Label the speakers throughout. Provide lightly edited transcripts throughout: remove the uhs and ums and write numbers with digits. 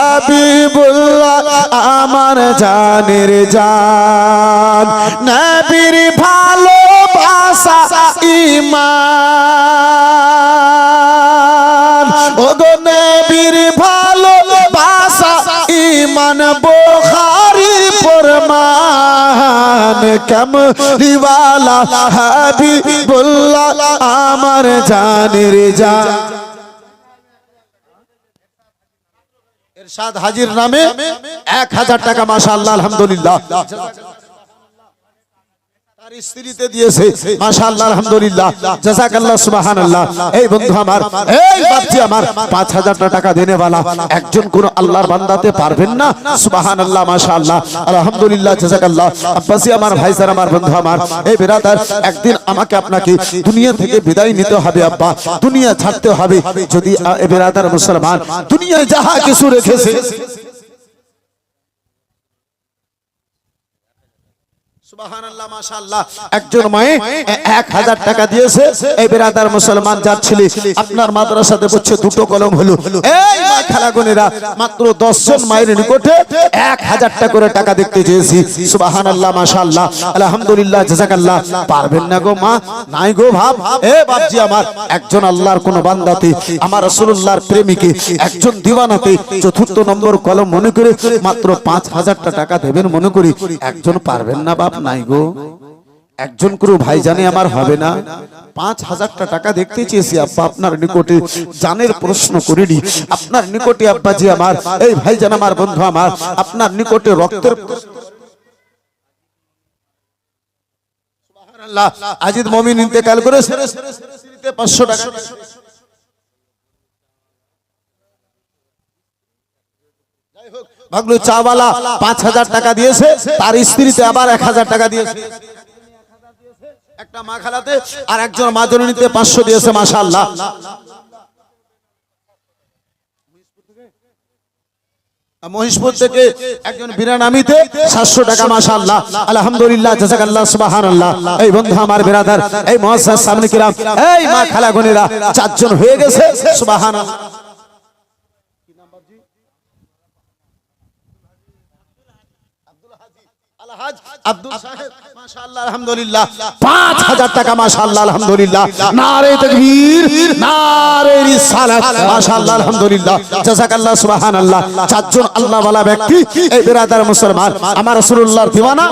Speaker 1: হাবিবুল্লাহ আমার জানের জান, নবীর ভালোবাসা ঈমান, ওগো নবীর ভালোবাসা ঈমান, বুখারী ফরমান, কামলিওয়ালা হাবিবুল্লাহ আমার জানের জান। এরশাদ হাজির নামে 1000 টাকা মাশাআল্লাহ আলহামদুলিল্লাহ তার স্ত্রীতে দিয়েছে মাশাআল্লাহ আলহামদুলিল্লাহ জাযাকাল্লাহ সুবহানাল্লাহ। এই বন্ধু আমার, এই বাপজি আমার, 5000 টাকা দেনে वाला একজন কোন আল্লাহর বান্দাতে পারবেন না? সুবহানাল্লাহ মাশাআল্লাহ আলহামদুলিল্লাহ জাযাকাল্লাহ। আব্বাসি আমার, ভাইজান আমার, বন্ধু আমার, এই বিরাদার, একদিন আমাকে আপনাকে দুনিয়া থেকে বিদায় নিতে হবে আব্বা, দুনিয়া ছাড়তে হবে। যদি এই বিরাদার মুসলমান দুনিয়ায় যাহা কিছু রেখেছে, সুবহানাল্লাহ মাশাআল্লাহ, একজন মায়ে 1000 টাকা দিয়েছে। এই বিরাদার মুসলমান যাচ্ছিলি আপনার মাদ্রাসাতে পড়ছে, দুটো কলম হলো। এই মা খালাগনেরা, মাত্র 10 জন মায়ের নিকটে 1000 টাকা করে টাকা দেখতে চেয়েছি। সুবহানাল্লাহ মাশাআল্লাহ আলহামদুলিল্লাহ জাযাকাল্লাহ। পারবেন না গো মা, নাই গো ভাব। এ বাপজি আমার, একজন আল্লাহর কোন বান্দাতে, আমার রাসূলুল্লাহর প্রেমিকে, একজন দিওয়ানাতে চতুর্থ নম্বর কলম মনে করে মাত্র 5000 টাকা দেবেন মনে করি, একজন পারবেন না বাপ? নাই গো, একজন করে ভাই জানে আমার হবে না। 5000 টাকা দেখতে চেয়েছি আব্বা আপনার নিকটে, জানের প্রশ্ন করিনি আপনার নিকটে আব্বাজি আমার, এই ভাই জান আমার, বন্ধু আমার, আপনার নিকটে রক্তের। সুবহানাল্লাহ, আজিদ মুমিন ইন্তেকাল করেছে, 500 টাকা। ভাগলু চাওয়ালা 5000 টাকা দিয়েছে, তার স্ত্রীতে আবার 1000 টাকা দিয়েছে, একটা মা খালাতে, আর একজন মা জননীতে 500 দিয়েছে মাশাআল্লাহ। মহিষপুর থেকে একজন বিরানামিতে 700 টাকা মাশাআল্লাহ আলহামদুলিল্লাহ জাযাকাল্লাহ সুবহানাল্লাহ। এই বন্ধু আমার বিরাদার, এই মুআজ্জাজ সামনে কিরাম, এই মা খালাগনেরা, 4 জন হয়ে গেছে সুবহানাল্লাহ। আব্দুল সাহেব মাশাআল্লাহ আলহামদুলিল্লাহ 5000 টাকা মাশাআল্লাহ আলহামদুলিল্লাহ। নারে তাকবীর, নারে রিসালাত মাশাআল্লাহ আলহামদুলিল্লাহ জাযাকাল্লাহ সুবহানাল্লাহ। 4 জন আল্লাহ ওয়ালা ব্যক্তি, এই বিরাদার মুসলমান, আমার রাসূলুল্লাহর দিওয়ানা।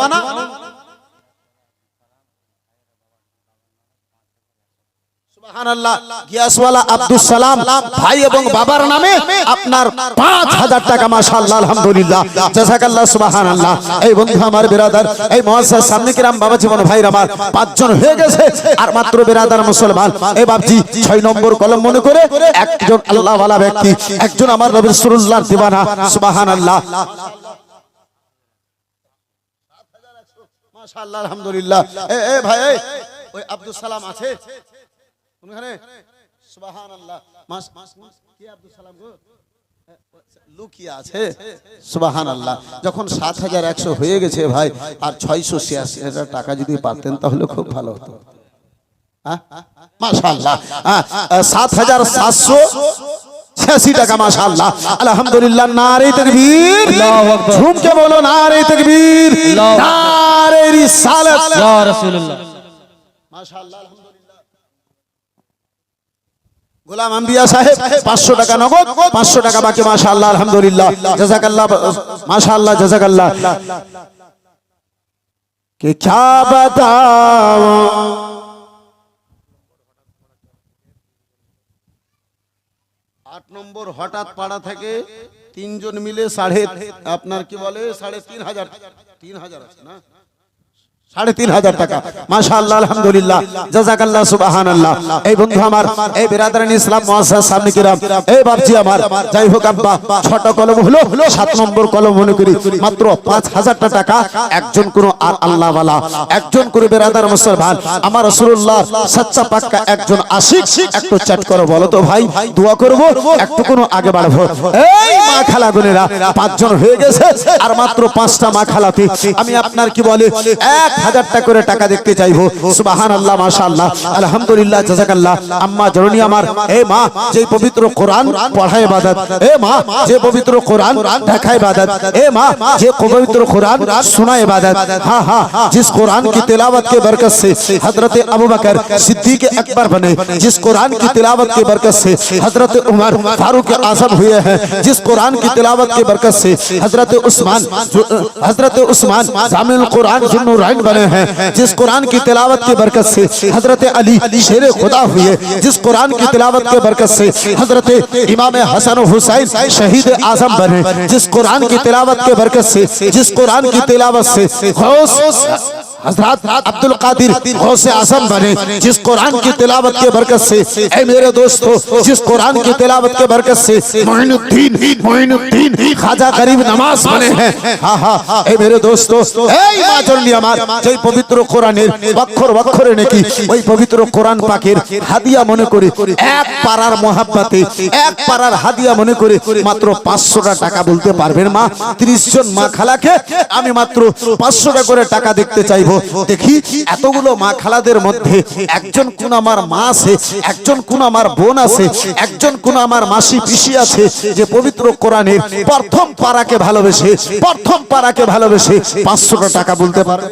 Speaker 1: সুবহানাল্লাহ, গিয়াসওয়ালা আব্দুল সালাম ভাই এবং বাবার নামে আপনার 5000 টাকা মাশাআল্লাহ আলহামদুলিল্লাহ জাযাকাল্লাহ সুবহানাল্লাহ। এই বন্ধু আমার বিরাদার, এই মুআজ্জাজ সামনে কিরাম, বাবা জীবন ভাইরা আমার, 5 জন হয়ে গেছে, আর মাত্র বিরাদার মুসলমান। এই বাপজি 6 নম্বর কলম মনে করে একজন আল্লাহ ওয়ালা ব্যক্তি, একজন আমার নবী রাসূলুল্লাহর দিওয়ানা সুবহানাল্লাহ মাশাআল্লাহ আলহামদুলিল্লাহ। এ ভাই, ওই আব্দুল সালাম আছে কোনখানে? সুবহানাল্লাহ, কি আব্দুল সালাম গো লুকিয়ে আছে? সুবহানাল্লাহ। যখন 7100 হয়ে গেছে ভাই, আর 686 টাকা যদি পাতেন তাহলে খুব ভালো হতো। মাশাআল্লাহ 7786 টাকা মাশাআল্লাহ আলহামদুলিল্লাহ। নারে তাকবীর, ঝুমকে বলো নারে তাকবীর, নারে রিসালাত ইয়া রাসূলুল্লাহ মাশাআল্লাহ। গোলাম আম্বিয়া সাহেব 500 টাকা নগদ, 500 টাকা বাকি মাশাআল্লাহ আলহামদুলিল্লাহ জাযাকাল্লাহ মাশাআল্লাহ জাযাকাল্লাহ। কে क्या बताओ, 8 নম্বর হঠাৎ পাড়া থেকে 3 জন মিলে আপনার কি বলে 3500 আছে না, 3500 টাকা মাশাআল্লাহ আলহামদুলিল্লাহ জাযাকাল্লাহ সুবহানাল্লাহ। এই বন্ধু আমার, এই বিরাদারান ইসলাম মুআজ্জাজ সামনে কিরাম, এই বাপজি আমার, যাই হোক আব্বা 6টা কলম হলো, 7 নম্বর কলম মনে করি মাত্র 5000 টাকা। একজন কোন আর আল্লাহ ওয়ালা, একজন করে বিরাদার মুসলমান, আমার রাসূলুল্লাহ সচ্চা পাক্কা একজন আশিক, একটু চ্যাট করো বলো তো ভাই, দোয়া করব একটু কোন আগে বাড়বো। এই মা খালাগনেরা 5 জন হয়ে গেছে, আর মাত্র 5টা মা খালাতে আমি আপনার কি বলে 1000 টাকা করে টাকা দেখতে চাইবো। সুবহানাল্লাহ, মাশাআল্লাহ, আলহামদুলিল্লাহ, জাযাকাল্লাহ। আম্মা জননী আমার, এ মা যে পবিত্র কোরআন পড়ায় ইবাদত, এ মা যে পবিত্র কোরআন দেখায় ইবাদত, এ মা যে पवित्र कुरान सुना इबादत। हाँ हाँ, जिस कुरान की तिलावत के बरकत से हजरत अबू बकर सिद्दीक अकबर बने, जिस कुरान की तिलावत के बरकत से हजरत उमर फारूक आजम हुए हैं, जिस कुरान की तिलावत के बरकत से हजरत उस्मान जामिल कुरान जुन्नुरैन बने हैं, जिस कुरान की तिलावत के बरकत से हजरत अली शेरे खुदा हुए, जिस कुरान की तिलावत के बरकत से हजरत इमाम हसन हुसैन शहीद आजम बने, जिस कुरान की तिलावत के बरकत से, जिस कुरान की तिलावत से गौस हजरत अब्दुल कादिर गौसे आजम बने, जिस कुरान की तिलावत के बरकत से, ऐ मेरे दोस्तों, जिस कुरान की तिलावत के बरकत से मोइनुद्दीन खाजा गरीब नवाज बने हैं। हाँ हाँ, ऐ मेरे दोस्तों, ऐ মা জননী আমার, যে পবিত্র কোরআনের অক্ষর অক্ষরে নাকি ওই পবিত্র কোরআন পাকের হাদিয়া মনে করে এক পারার মহাব্বতে, এক পারার হাদিয়া মনে করে মাত্র 500 টাকা বলতে পারবেন মা? 30 জন মা খালাকে আমি মাত্র 500 টাকা করে টাকা দেখতে চাইবো। দেখি এতগুলো মা খালাদের মধ্যে একজন কোন আমার মা আছে, একজন কোন আমার বোন আছে, একজন কোন আমার মাসি পিসি আছে যে পবিত্র কোরআনের প্রথম পারাকে ভালোবেসে, প্রথম পারাকে ভালোবেসে 500 টাকা বলতে পারে?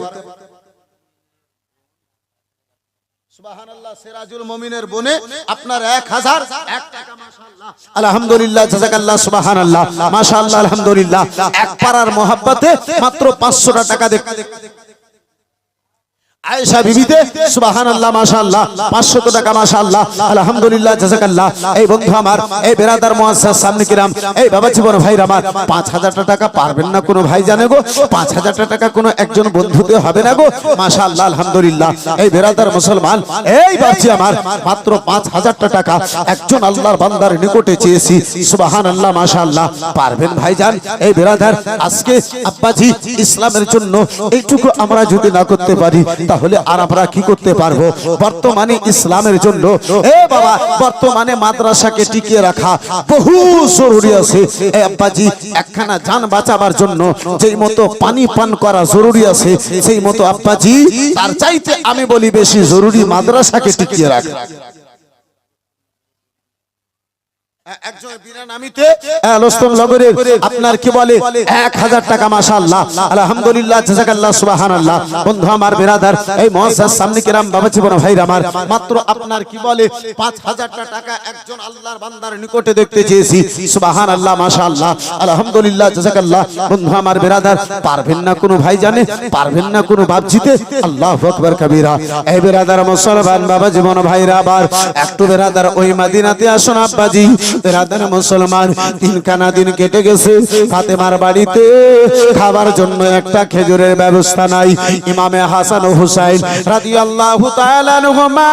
Speaker 1: সুবহানাল্লাহ, সিরাজুল মুমিনের বনে আপনার 1001 টাকা, মাশাআল্লাহ, আলহামদুলিল্লাহ, জাযাকাল্লাহ, সুবহানাল্লাহ, মাশাআল্লাহ, আলহামদুলিল্লাহ, এক পারার মহব্বতে মাত্র 500 টাকা দেখতে আয়েশা বিবিতে সুবহানাল্লাহ, মাশাআল্লাহ, 500 টাকা, মাশাআল্লাহ, আলহামদুলিল্লাহ, জাযাকাল্লাহ। এই বন্ধু আমার, এই বেরাদার মুআজ্জাজ সামনে কিরাম, এই বাবা জীবন ভাইরা আমার, 5000 টাকা পারবেন না কোনো ভাই জানে গো? 5000 টাকা কোনো একজন বন্ধুতে হবে না গো? মাশাআল্লাহ, আলহামদুলিল্লাহ, এই বেরাদার মুসলমান, এই বাচ্চা আমার, মাত্র 5000 টাকা একজন আল্লাহর বান্দার নিকটে চেয়েছি। সুবহানাল্লাহ, মাশাআল্লাহ, পারবেন ভাইজান? এই বেরাদার, আজকে আব্বাজি ইসলামের জন্য এইটুকু আমরা যদি না করতে পারি তাহলে আর আমরা কি করতে পারবো? বর্তমানে ইসলামের জন্য, এ বাবা, বর্তমানে মাদ্রাসাকে টিকিয়ে রাখা বহু জরুরি আছে। এ আব্বাজি, একখানা জান বাঁচাবার জন্য যেই মতো পানি পান করা জরুরি আছে, সেই মতো আব্বাজি তার চাইতে আমি বলি বেশি জরুরি মাদ্রাসাকে টিকিয়ে রাখা। একজন বিরানামিতে লোস্তম লগরের আপনার কি বলে 1000 টাকা, মাশাআল্লাহ, আলহামদুলিল্লাহ, জাযাকাল্লাহ, সুবহানাল্লাহ। বন্ধু আমার, বিরাদার, এই মুআজ্জাজ সামনে কিরাম, বাবা জীবন ভাইরা আমার, মাত্র আপনার কি বলে 5000 টাকা একজন আল্লাহর বান্দার নিকটে দেখতে চেয়েছি। সুবহানাল্লাহ, মাশাআল্লাহ, আলহামদুলিল্লাহ, জাযাকাল্লাহ। বন্ধু আমার, বিরাদার, পারবেন না কোনো ভাই জানে? পারবেন না কোনো বাপ জিতে? আল্লাহু আকবার কবীরা। এই বিরাদার মুসলমান বাবা জীবন ভাইরা আবার একটু বিরাদার ওই মদিনাতে আসুন আব্বাজি। বেরাদার মুসলমান, 3খানা দিন কেটে গেছে, ফাতেমার বাড়িতে খাবার জন্য একটা খেজুরের ব্যবস্থা নাই। ইমামে হাসান ও হুসাইন রাদিয়াল্লাহু তাআলা আনহুমা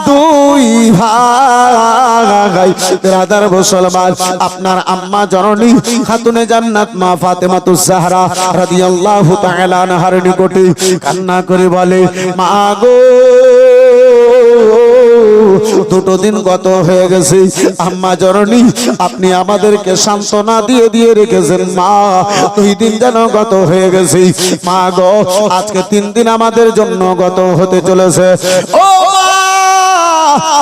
Speaker 1: দুই ভাই। বেরাদার মুসলমান, আপনার আম্মা জননী খাতুনে জান্নাত মা ফাতেমাতুজ জাহরা রাদিয়াল্লাহু তাআলা আনহার নিকটে কান্না করে বলে, মা গো, দুটো দিন গত হয়ে গেছে, আম্মা জননী আপনি আমাদেরকে সান্ত্বনা দিয়ে দিয়ে রেখেছেন, মা 2 দিন যেন গত হয়ে গেছে, মা গো আজকে 3 দিন আমাদের জন্য গত হতে চলেছে। ও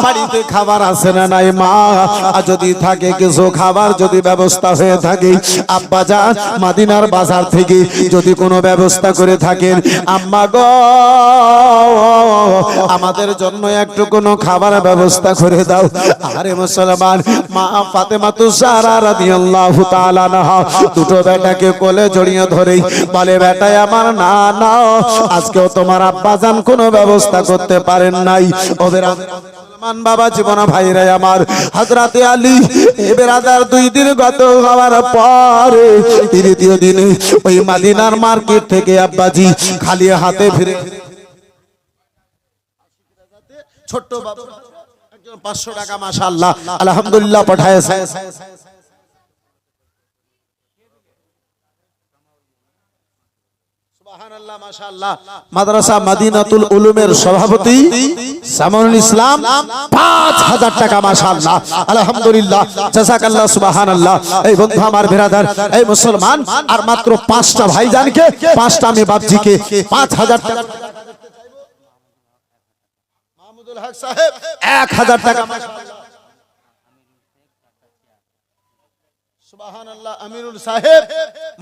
Speaker 1: বাড়িতে খাবার আছে না নাই মা? যদি থাকে কিছু খাবার যদি ব্যবস্থা হয়ে থাকে, আব্বা যান মদিনার বাজার থেকে যদি কোনো ব্যবস্থা করে থাকেন, আম্মা গো আমাদের জন্য একটু কোনো খাবার ব্যবস্থা করে দাও। আরে মুসলমান, মা ফাতেমাতুজ জাহরা রাদিয়াল্লাহু তাআলা আনহা দুটো বেটাকে কোলে জড়িয়ে ধরে বলে, বেটাই আমার, না না, আজকেও তোমার আব্বা যান কোনো ব্যবস্থা করতে পারেন নাই। ওদের বাবা জীবন ভাইরা আমার, হযরতে আলী বেরাদার 2 দিন গত হওয়ার পরে 3য় দিনে ওই মদিনার মার্কেট থেকে আব্বাজি খালি হাতে ফিরে ছোট্ট বাবু একজন 500 টাকা, মাশাআল্লাহ, আলহামদুলিল্লাহ, পাঠায়েছে। সুবহানাল্লাহ মাশাআল্লাহ মাদ্রাসা মদিনাতুল উলুমের সভাপতি সামনুল ইসলাম 5000 টাকা মাশাআল্লাহ আলহামদুলিল্লাহ জাযাকাল্লাহ সুবহানাল্লাহ। এই বন্ধু আমার বিরাদার এই মুসলমান আর মাত্র 5টা ভাইজানকে 5টা আমি বাপজিকে 5000 টাকা মাহমুদুল হক সাহেব 1000 টাকা সুবহানাল্লাহ। আমিরুল সাহেব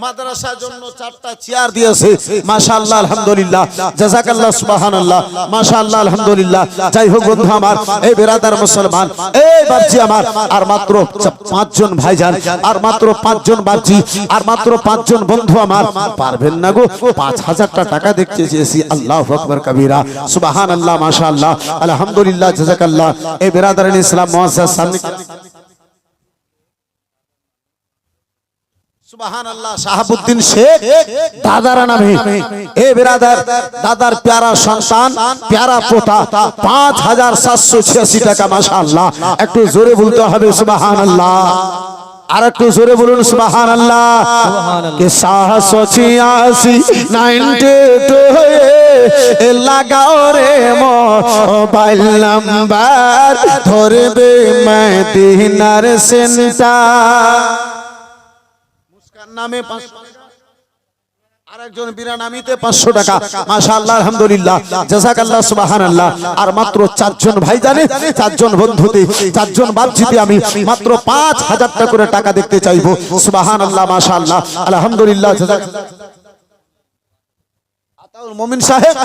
Speaker 1: মাদ্রাসার জন্য 4টা চেয়ার দিয়েছে মাশাআল্লাহ আলহামদুলিল্লাহ জাযাকাল্লাহ সুবহানাল্লাহ মাশাআল্লাহ আলহামদুলিল্লাহ। যাই হোক বন্ধু আমার এই বিরাদার মুসলমান এই বাপজি আমার আর মাত্র 5 জন ভাইজান আর মাত্র 5 জন বাপজি আর মাত্র 5 জন বন্ধু আমার পারবেন না গো 5000 টাকা দেখতে চেয়েছি। আল্লাহু আকবার কবীরা সুবহানাল্লাহ মাশাআল্লাহ আলহামদুলিল্লাহ জাযাকাল্লাহ। এই বিরাদার ইসলাম মুআসসাস সামনে সুবহানাল্লাহ শাহাবুদ্দিন শেখ দাদার নামে এ বিরাদার দাদার প্যারা সন্তান প্যারা পোতা 5786 টাকা মাশাআল্লাহ। একটু জোরে বলতে হবে সুবহানাল্লাহ আর একটু জোরে বলুন সুবহানাল্লাহ। কে 786 92 লাগাও রে মোবাইল নাম্বার ধরবে মদিনার সেন্টার নামে 500 আরেকজন বিরানামিতে 500 টাকা মাশাআল্লাহ আলহামদুলিল্লাহ জাযাকাল্লাহ সুবহানাল্লাহ। আর মাত্র 4 জন ভাইজানে 4 জন বন্ধুতে 4 জন বাপজিতে আমি মাত্র 5000 টাকা করে টাকা দেখতে চাইবো সুবহানাল্লাহ মাশাআল্লাহ আলহামদুলিল্লাহ জাযাকাল্লাহ। মুমিন সাহেব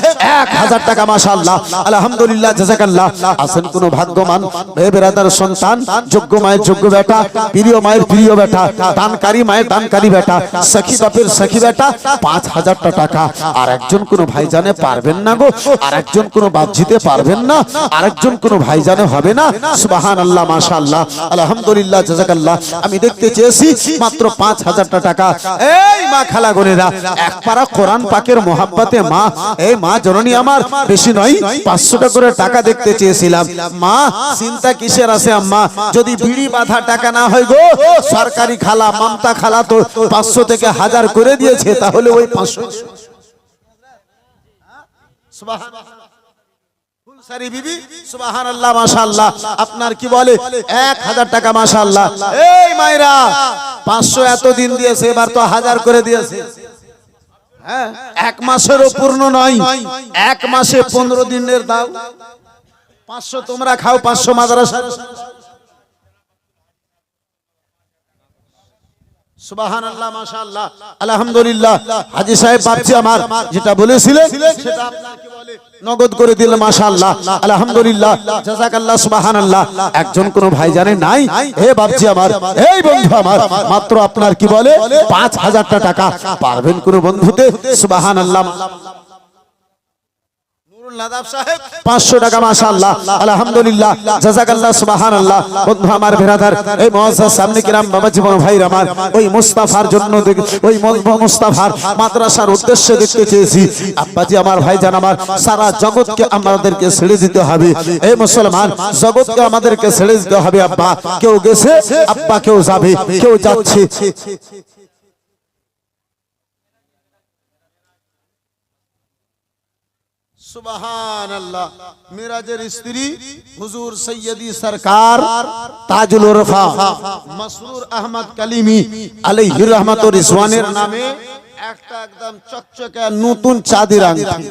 Speaker 1: 1000 টাকা মাশাআল্লাহ আলহামদুলিল্লাহ জাযাকাল্লাহ। আছেন কোন ভাগ্যবান হে বিরাদার সন্তান যোগ্য মায়ের যোগ্য বেটা প্রিয় মায়ের প্রিয় বেটা দানকারী মায়ের দানকারী বেটা সখী বাপের সখী বেটা 5000 টাকা। আর একজন কোন ভাইজানে পারবেন না গো আর একজন কোন বাপ জিতে পারবেন না আর একজন কোন ভাইজানে হবে না সুবহানাল্লাহ মাশাআল্লাহ আলহামদুলিল্লাহ জাযাকাল্লাহ। আমি দেখতে চেয়েছি মাত্র 5000 টাকা। এই মা খালা বোনেরা এক পারা কোরআন পাকের মোহাব্বতে মা এই মা জননী আমার বেশি নয় 500 টাকা করে টাকা দেখতে চেয়েছিলাম। মা চিন্তা কিসের আছে আম্মা যদি বিড়ি বাঁধা টাকা না হয় গো সরকারি খালা মমতা খালা তো 500 থেকে 1000 করে দিয়েছে তাহলে ওই 500 সুবহানাল্লাহ ফুলসারি বিবি সুবহানাল্লাহ মাশাআল্লাহ আপনার কি বলে 1000 টাকা মাশাআল্লাহ। এই মায়েরা 500 এত দিন দিয়েছে এবার তো 1000 করে দিয়েছে। হ্যাঁ 1 মাসেরও পূর্ণ নয় 1 মাসে 15 দিনের দাও 500 তোমরা খাও 500 মাদ্রাসা সুবহানাল্লাহ মাশাআল্লাহ আলহামদুলিল্লাহ। হাজী সাহেব বাপজি আমার যেটা বলেছিলেন সেটা আপনাকে বলে নগদ করে দিল মাশাআল্লাহ আলহামদুলিল্লাহ জাযাকাল্লাহ সুবহানাল্লাহ। একজন কোন ভাই জানে নাই হে বাপজি আমার এই বন্ধু আমার মাত্র আপনার কি বলে 5000 টাকা পারবেন কোন বন্ধুতে সুবহানাল্লাহ। নাদাব সাহেব 500 টাকা মাশাআল্লাহ আলহামদুলিল্লাহ জাযাকাল্লাহ সুবহানাল্লাহ। বন্ধু আমার বিরাদার এই মুআজ্জাজ সামনে কিরাম বাবা জীবন ভাই আমার ওই মুস্তাফার জন্য ওই মুস্তাফার মাদ্রাসার উদ্দেশ্যে দেখতে চেয়েছি আব্বাজি আমার ভাইজান আমার সারা জগৎকে আমাদেরকে ছেড়ে দিতে হবে এই মুসলমান জগৎকে আমাদেরকে ছেড়ে দিতে হবে আব্বা কেউ গেছে আব্বা কেউ যাবে কেউ যাচ্ছে সুবহানাল্লাহ। মিরাজের স্ত্রী হুজুর সৈয়দি সরকার তাজুল উরফা মাসরুর আহমদ কালিমি আলাইহি রহমাত ও রিজওয়ানের নামে একটা একদম চকচকে নতুন চাঁদের আংটি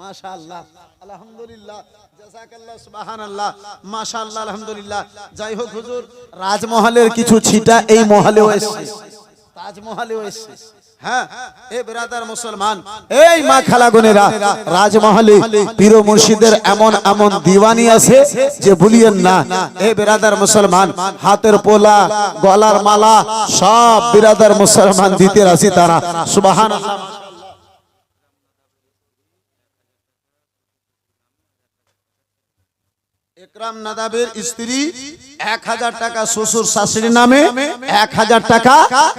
Speaker 1: মাশাআল্লাহ আলহামদুলিল্লাহ জাযাকাল্লাহ সুবহানাল্লাহ মাশাআল্লাহ আলহামদুলিল্লাহ। যাই হোক হুজুর রাজমহলের কিছু ছিটা এই মহলেও এসেছে তাজমহলেও এসেছে। হ্যাঁ এ বিরাদার মুসলমান এই মা খালা বোনেরা রাজমহলে পীর মুর্শিদের এমন এমন দিওয়ানি আছে যে ভুলিয়েন না। এ বিরাদার মুসলমান হাতের পোলা গলার মালা সব বিরাদার মুসলমান দিতে রাজি তারা সুবহানাল্লাহ। একরাম নাদাবের স্ত্রী 1000 টাকা শ্বশুর শাশুড়ির নামে 1000 টাকা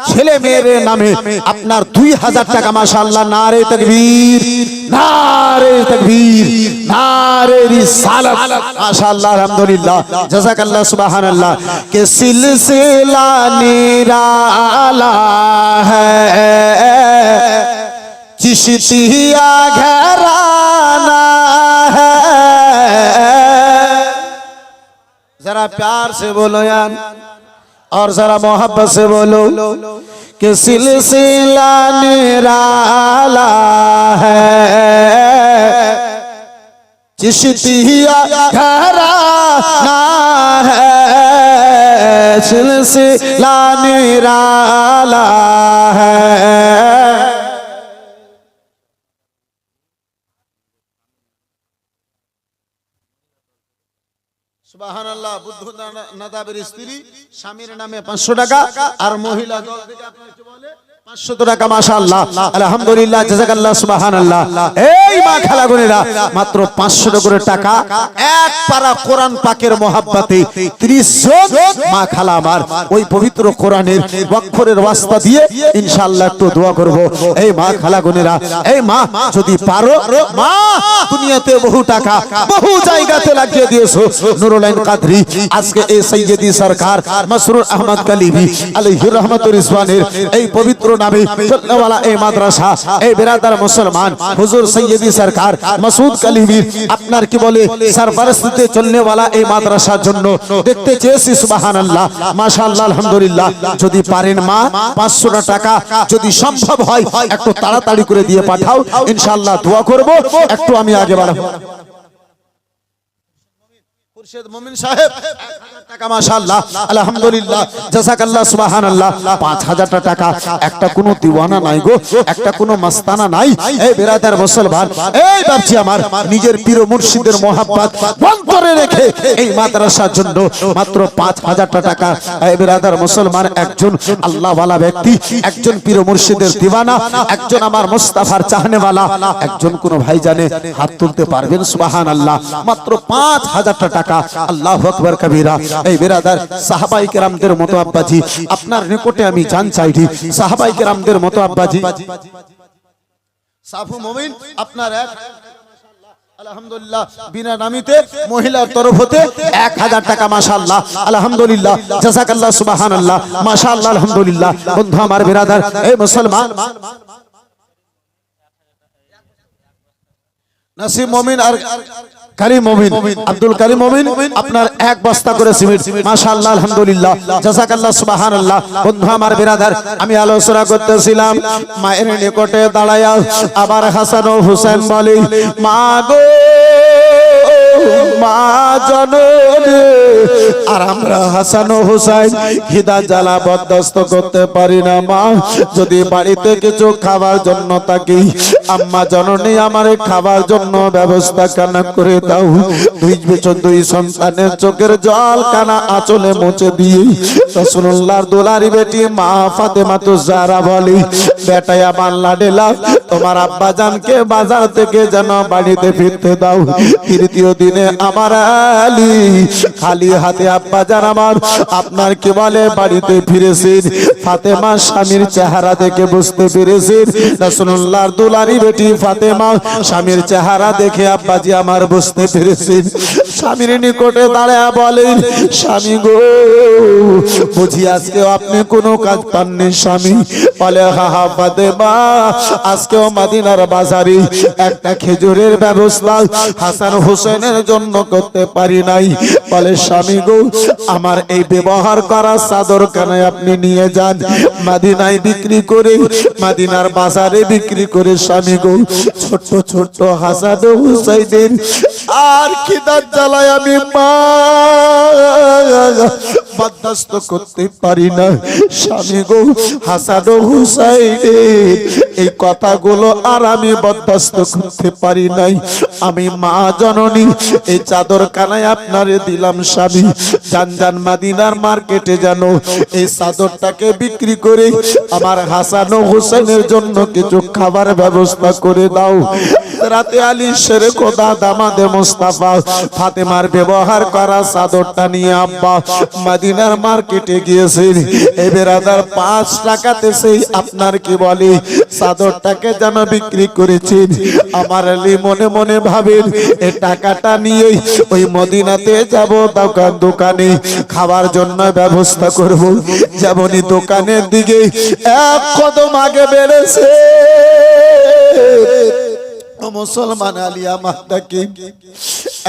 Speaker 1: ছেলে মেয়ের নামে আপনার 2000 টাকা মাশাআল্লাহ। নারে তাকবীর নারে তাকবীর নারে রিসালাত মাশাআল্লাহ আলহামদুলিল্লাহ জাযাকাল্লাহ সুবহানাল্লাহ। কে সিলসিলা নিরালা है चिश्तिया घराना है। जरा प्यार से बोलो यार और जरा मोहब्बत से बोलो कि सिलसिला निराला है। चिश्तिया घराना है, सिलसिला निराला है। সুবহানাল্লাহ। বুদ্ধ নাদাবের স্ত্রী স্বামীর নামে 500 টাকা আর মহিলা দল থেকে আপনারা কি বলে 500 টাকা। মাশাআল্লাহ, আলহামদুলিল্লাহ, জাযাকাল্লাহ, সুবহানাল্লাহ। এই মা খালাগুনেরা মাত্র 500 করে টাকা এক পারা কোরআন পাকের মহব্বতে 30 জন মা খালা আমার ওই পবিত্র কোরআনের অক্ষরের ওয়াস্তা দিয়ে ইনশাআল্লাহ একটু দোয়া করব। এই মা খালাগুনেরা, এই মা যদি পারো, মা দুনিয়াতে বহু টাকা বহু জায়গাতে লাগিয়ে দিয়েছো। নুরুল আইন কাদরি আজকে এই সৈয়দি সরকার মাসরুর আহমদ কালিবি আলাইহির রাহমাতুর রিজওয়ানের এই পবিত্র নামে চলনেওয়ালা এই মাদ্রাসা, এই বিরাদার মুসলমান হুজুর সৈয়দি সরকার মাসুদ কালিবির আপনার কি বলে সরপরস্তিতে চলনেওয়ালা এই মাদ্রাসার জন্য দেখতে চেয়েছি। সুবহানাল্লাহ, মাশাআল্লাহ, আলহামদুলিল্লাহ। যদি পারেন মা 500 টাকা যদি সম্ভব হয় একটু তাড়াতাড়ি করে দিয়ে পাঠাও, ইনশাআল্লাহ দোয়া করব। একটু আমি আগে বাড়াবো। মুর্শিদ মুমিন সাহেব 1000 টাকা, মাশাআল্লাহ, আলহামদুলিল্লাহ, জাযাকাল্লাহ, সুবহানাল্লাহ। 5000 টাকা একটা কোনো দিওয়ানা নাই গো, একটা কোনো মাস্তানা নাই। এই বিরাদার মুসলমান, এই বাপজি আমার নিজের পীর মুর্শিদের মোহাব্বত অন্তরে রেখে এই মাদ্রাসার জন্য মাত্র 5000 টাকা। এই বিরাদার মুসলমান একজন আল্লাহওয়ালা ব্যক্তি, একজন পীর মুর্শিদের দিওয়ানা, একজন আমার মুস্তাফার চাহনেওয়ালা, একজন কোন ভাই জানে হাত তুলতে পারবেন? সুবহানাল্লাহ, মাত্র 5000 টাকা। আল্লাহু আকবার কবীরা। এই বিরাদার সাহাবায়ে কেরামদের মতো আব্বাজি আপনার নিকটে আমি জান চাইছি, সাহাবায়ে কেরামদের মতো আব্বাজি সাফু মুমিন আপনার এক আলহামদুলিল্লাহ বিনা নামিতে মহিলার তরফ হতে 1000 টাকা, মাশাআল্লাহ, আলহামদুলিল্লাহ, জাযাকাল্লাহ, সুবহানাল্লাহ, মাশাআল্লাহ, আলহামদুলিল্লাহ। বন্ধু আমার বিরাদার, এই মুসলমান নাসিম মুমিন আর কারিম মুমিন, আব্দুল কারিম মুমিন আপনার এক বস্তা করে সিমেন্ট, মাশাআল্লাহ, আলহামদুলিল্লাহ, জাযাকাল্লাহ, সুবহানাল্লাহ। বন্ধু আমার বিরাদার, আমি আলোচনা করতেছিলাম মায়ের নিকটে দাঁড়ায়া আবার হাসান ও হুসেন বলে, মা গো মা জননী। আর আমরা হাসান ও হুসাইন খিদা জ্বালা বরদাস্ত করতে পারি না। মা যদি বাড়িতে কিছু খাবার জন্য থাকি, আম্মা জননী আমারে খাবার জন্য ব্যবস্থা কেন করে দাও। দুই সন্তানের চোখের জল কানা আঁচলে মুছে দিয়ে রাসূলুল্লাহর দুলারি বেটি মা ফাতেমা তো জাহরা বলি, বেটাই আমার লাডেলা, তোমার আব্বা জানকে বাজার থেকে যেন বাড়িতে ফিরতে দাও। তৃতীয় দিনে আমার আলী খালি হাতে আব্বা জান আমার আপনার কি বলে বাড়িতে ফিরেছেন। ফাতেমা স্বামীর চেহারা দেখে বুঝতে পেরেছেন রাসূলুল্লাহর দুলারি বেটি ফাতেমা স্বামীর চেহারা দেখে আব্বাজি আমার বুঝতে পেরেছেন। স্বামীর নিকটে দাঁড়ায় বলেন, স্বামী গো বুঝি আজকে আপনি কোনো কাজ পাননি? স্বামী বলে, হা হা ফাতেমা, আজকেও মদিনার বাজারে একটা খেজুরের ব্যবস্থা হাসান হোসেনের জন্য করতে পারি নাই। বলে, স্বামী গো আমার এই ব্যবহার করা চাদর কানে আপনি নিয়ে যান, মদিনায় বিক্রি করে, মদিনার বাজারে বিক্রি করে স্বামী গো ছোট ছোট হাসান হুসাইনের আর খিদার জ্বালায় আমি মা বরদাস্ত করতে পারি না। স্বামী গো হাসান হুসাইনের এই কথাগুলো আর আমি বরদাস্ত করতে পারি নাই। আমি মা জননী এই চাদর কানায় আপনারে দিলাম স্বামী, জান জান মদিনার মার্কেটে জানো এই চাদরটাকে বিক্রি করে আমার হাসান ও হোসেনের জন্য কিছু খাবার ব্যবস্থা করে দাও। হযরতে আলী শের খোদা দামাদে মুস্তাফা ফাতেমার ব্যবহার করা চাদরটা নিয়ে আব্বা মদিনার মার্কেটে গিয়েছেন। এই বেরাদার 5 টাকাতে সেই আপনার কি বলে চাদরটাকে যেন বিক্রি করেছেন। আমার আলী মনে মনে ভাবেন এই টাকাটা নিয়ে ওই মদিনাতে যাব, দোকানে খাবার জন্য ব্যবস্থা করব। যেমনই দোকানের দিকে এক কদম আগে বেড়েছে, মুসলমান আলিয়া মাহতাকে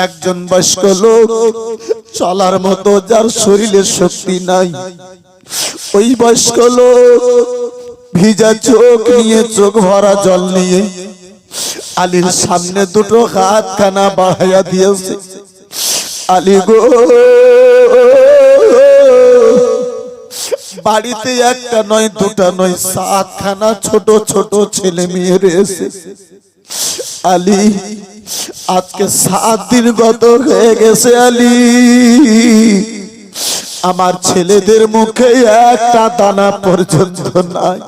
Speaker 1: একজন বয়স্ক লোক চলার মতো, যার শরীরে শক্তি নাই, ওই বয়স্ক লোক ভিজা চোখ নিয়ে, চোখ ভরা জল নিয়ে আলীর সামনে দুটো হাতখানা বাড়াইয়া দিয়েছে। আলী গো, বাড়িতে একটা নয় দুটা নয় 7খানা ছোট ছোট ছেলে মেয়ে রয়েছে। আলী আজকে 7 দিন গত হয়ে গেছে। আলী আমার ছেলেদের মুখে একটা দানা পর্যন্ত নাই।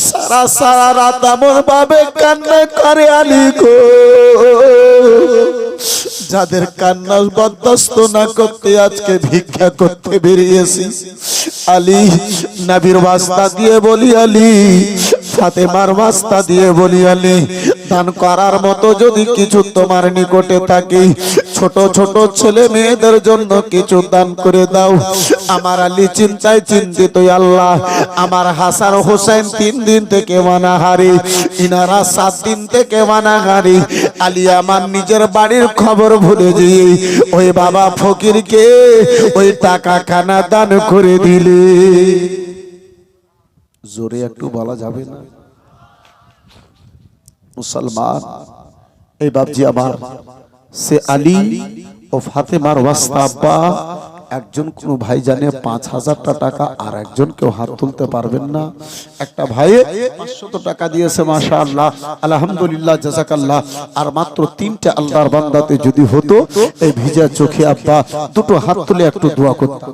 Speaker 1: সারা সারা রাত এমন ভাবে কান্না করে আলী গো, যাদের কান্না বরদাস্ত না করতে আজকে ভিক্ষা করতে বেরিয়েছি। আলী নবীর ওয়াস্তা দিয়ে বলি, আলী ফাতেমার ওয়াস্তা দিয়ে বলি, আলী দান করার মতো যদি কিছু তোমার নিকটে থাকে, ছোট ছোট ছেলে মেয়েদের জন্য কিছু দান করে দাও। আমার আলী চিন্তায় চিন্তিত, আল্লাহ আমার হাসান হোসেন 3 দিন থেকে মানাহারি, ইনারা 7 দিন থেকে মানাহারি। আলী আমার নিজের বাড়ির খবর ভুলে গিয়ে ওই বাবা ফকিরকে ওই টাকা খানা দান করে দিলে। জোরে একটু বলা যাবে না? মুসলমান এই বাপজি আমার, সে আলী ও ফাতেমার ওয়াস্তা আব্বা একজন কোন ভাই জানে 5000 টাকা, আর একজন কেউ হাত তুলতে পারবেন না। একটা ভাই 500 টাকা দিয়েছে, মাশাআল্লাহ, আলহামদুলিল্লাহ, জাযাকাল্লাহ। আর মাত্র 3টা আল্লাহর বান্দাতে যদি হতো, এই ভিজা চোখে আব্বা দুটো হাত তুলে একটু দোয়া করত।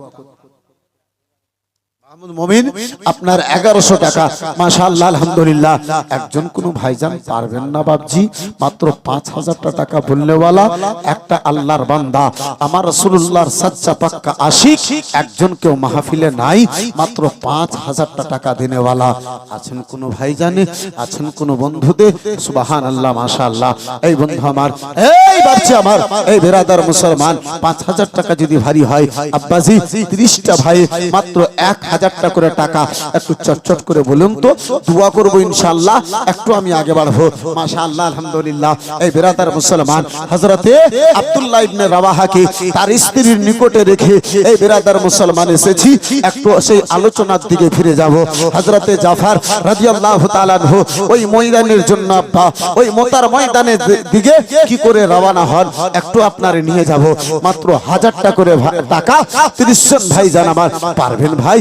Speaker 1: মুমিন আপনার 1100 টাকা, মাশাআল্লাহ, আলহামদুলিল্লাহ। একজন কোন ভাইজান পারবেন না বাপজি, মাত্র 5000 টাকা বললেওয়ালা একটা আল্লাহর বান্দা, আমার রাসূলুল্লাহর সাচ্চা পাক্কা আশিক, একজন কেউ মাহফিলে নাই, মাত্র 5000 টাকা দেনেওয়ালা আছেন কোন ভাইজানে? আছেন কোন বন্ধুদের? সুবহানাল্লাহ, মাশাআল্লাহ। এই বন্ধু আমার, এই বাপজি আমার, এই বেরাদার মুসলমান, 5000 টাকা যদি ভারী হয় আব্বাজি, 30টা ভাই মাত্র 1000 টাকা করে টাকা, একটু চটচট করে বলুন তো, দোয়া করব ইনশাআল্লাহ। একটু আমি আগে বাড়বো, মাশাআল্লাহ, আলহামদুলিল্লাহ। এই বেরাদার মুসলমান, হযরতে আব্দুল্লাহ ইবনে রাওয়াহাকে তার স্ত্রীর নিকটে রেখে এই বেরাদার মুসলমান এসেছি। একটু সেই আলোচনার দিকে ফিরে যাব। হযরতে জাফর রাদিয়াল্লাহু তাআলা আনহু ওই ময়দানের জন্য আব্বা ওই মোতার ময়দানের দিকে কি করে রওনা হন, একটু আপনারে নিয়ে যাব। মাত্র 1000 টাকা করে টাকা 30 জন ভাই জান আমার পারবেন ভাই?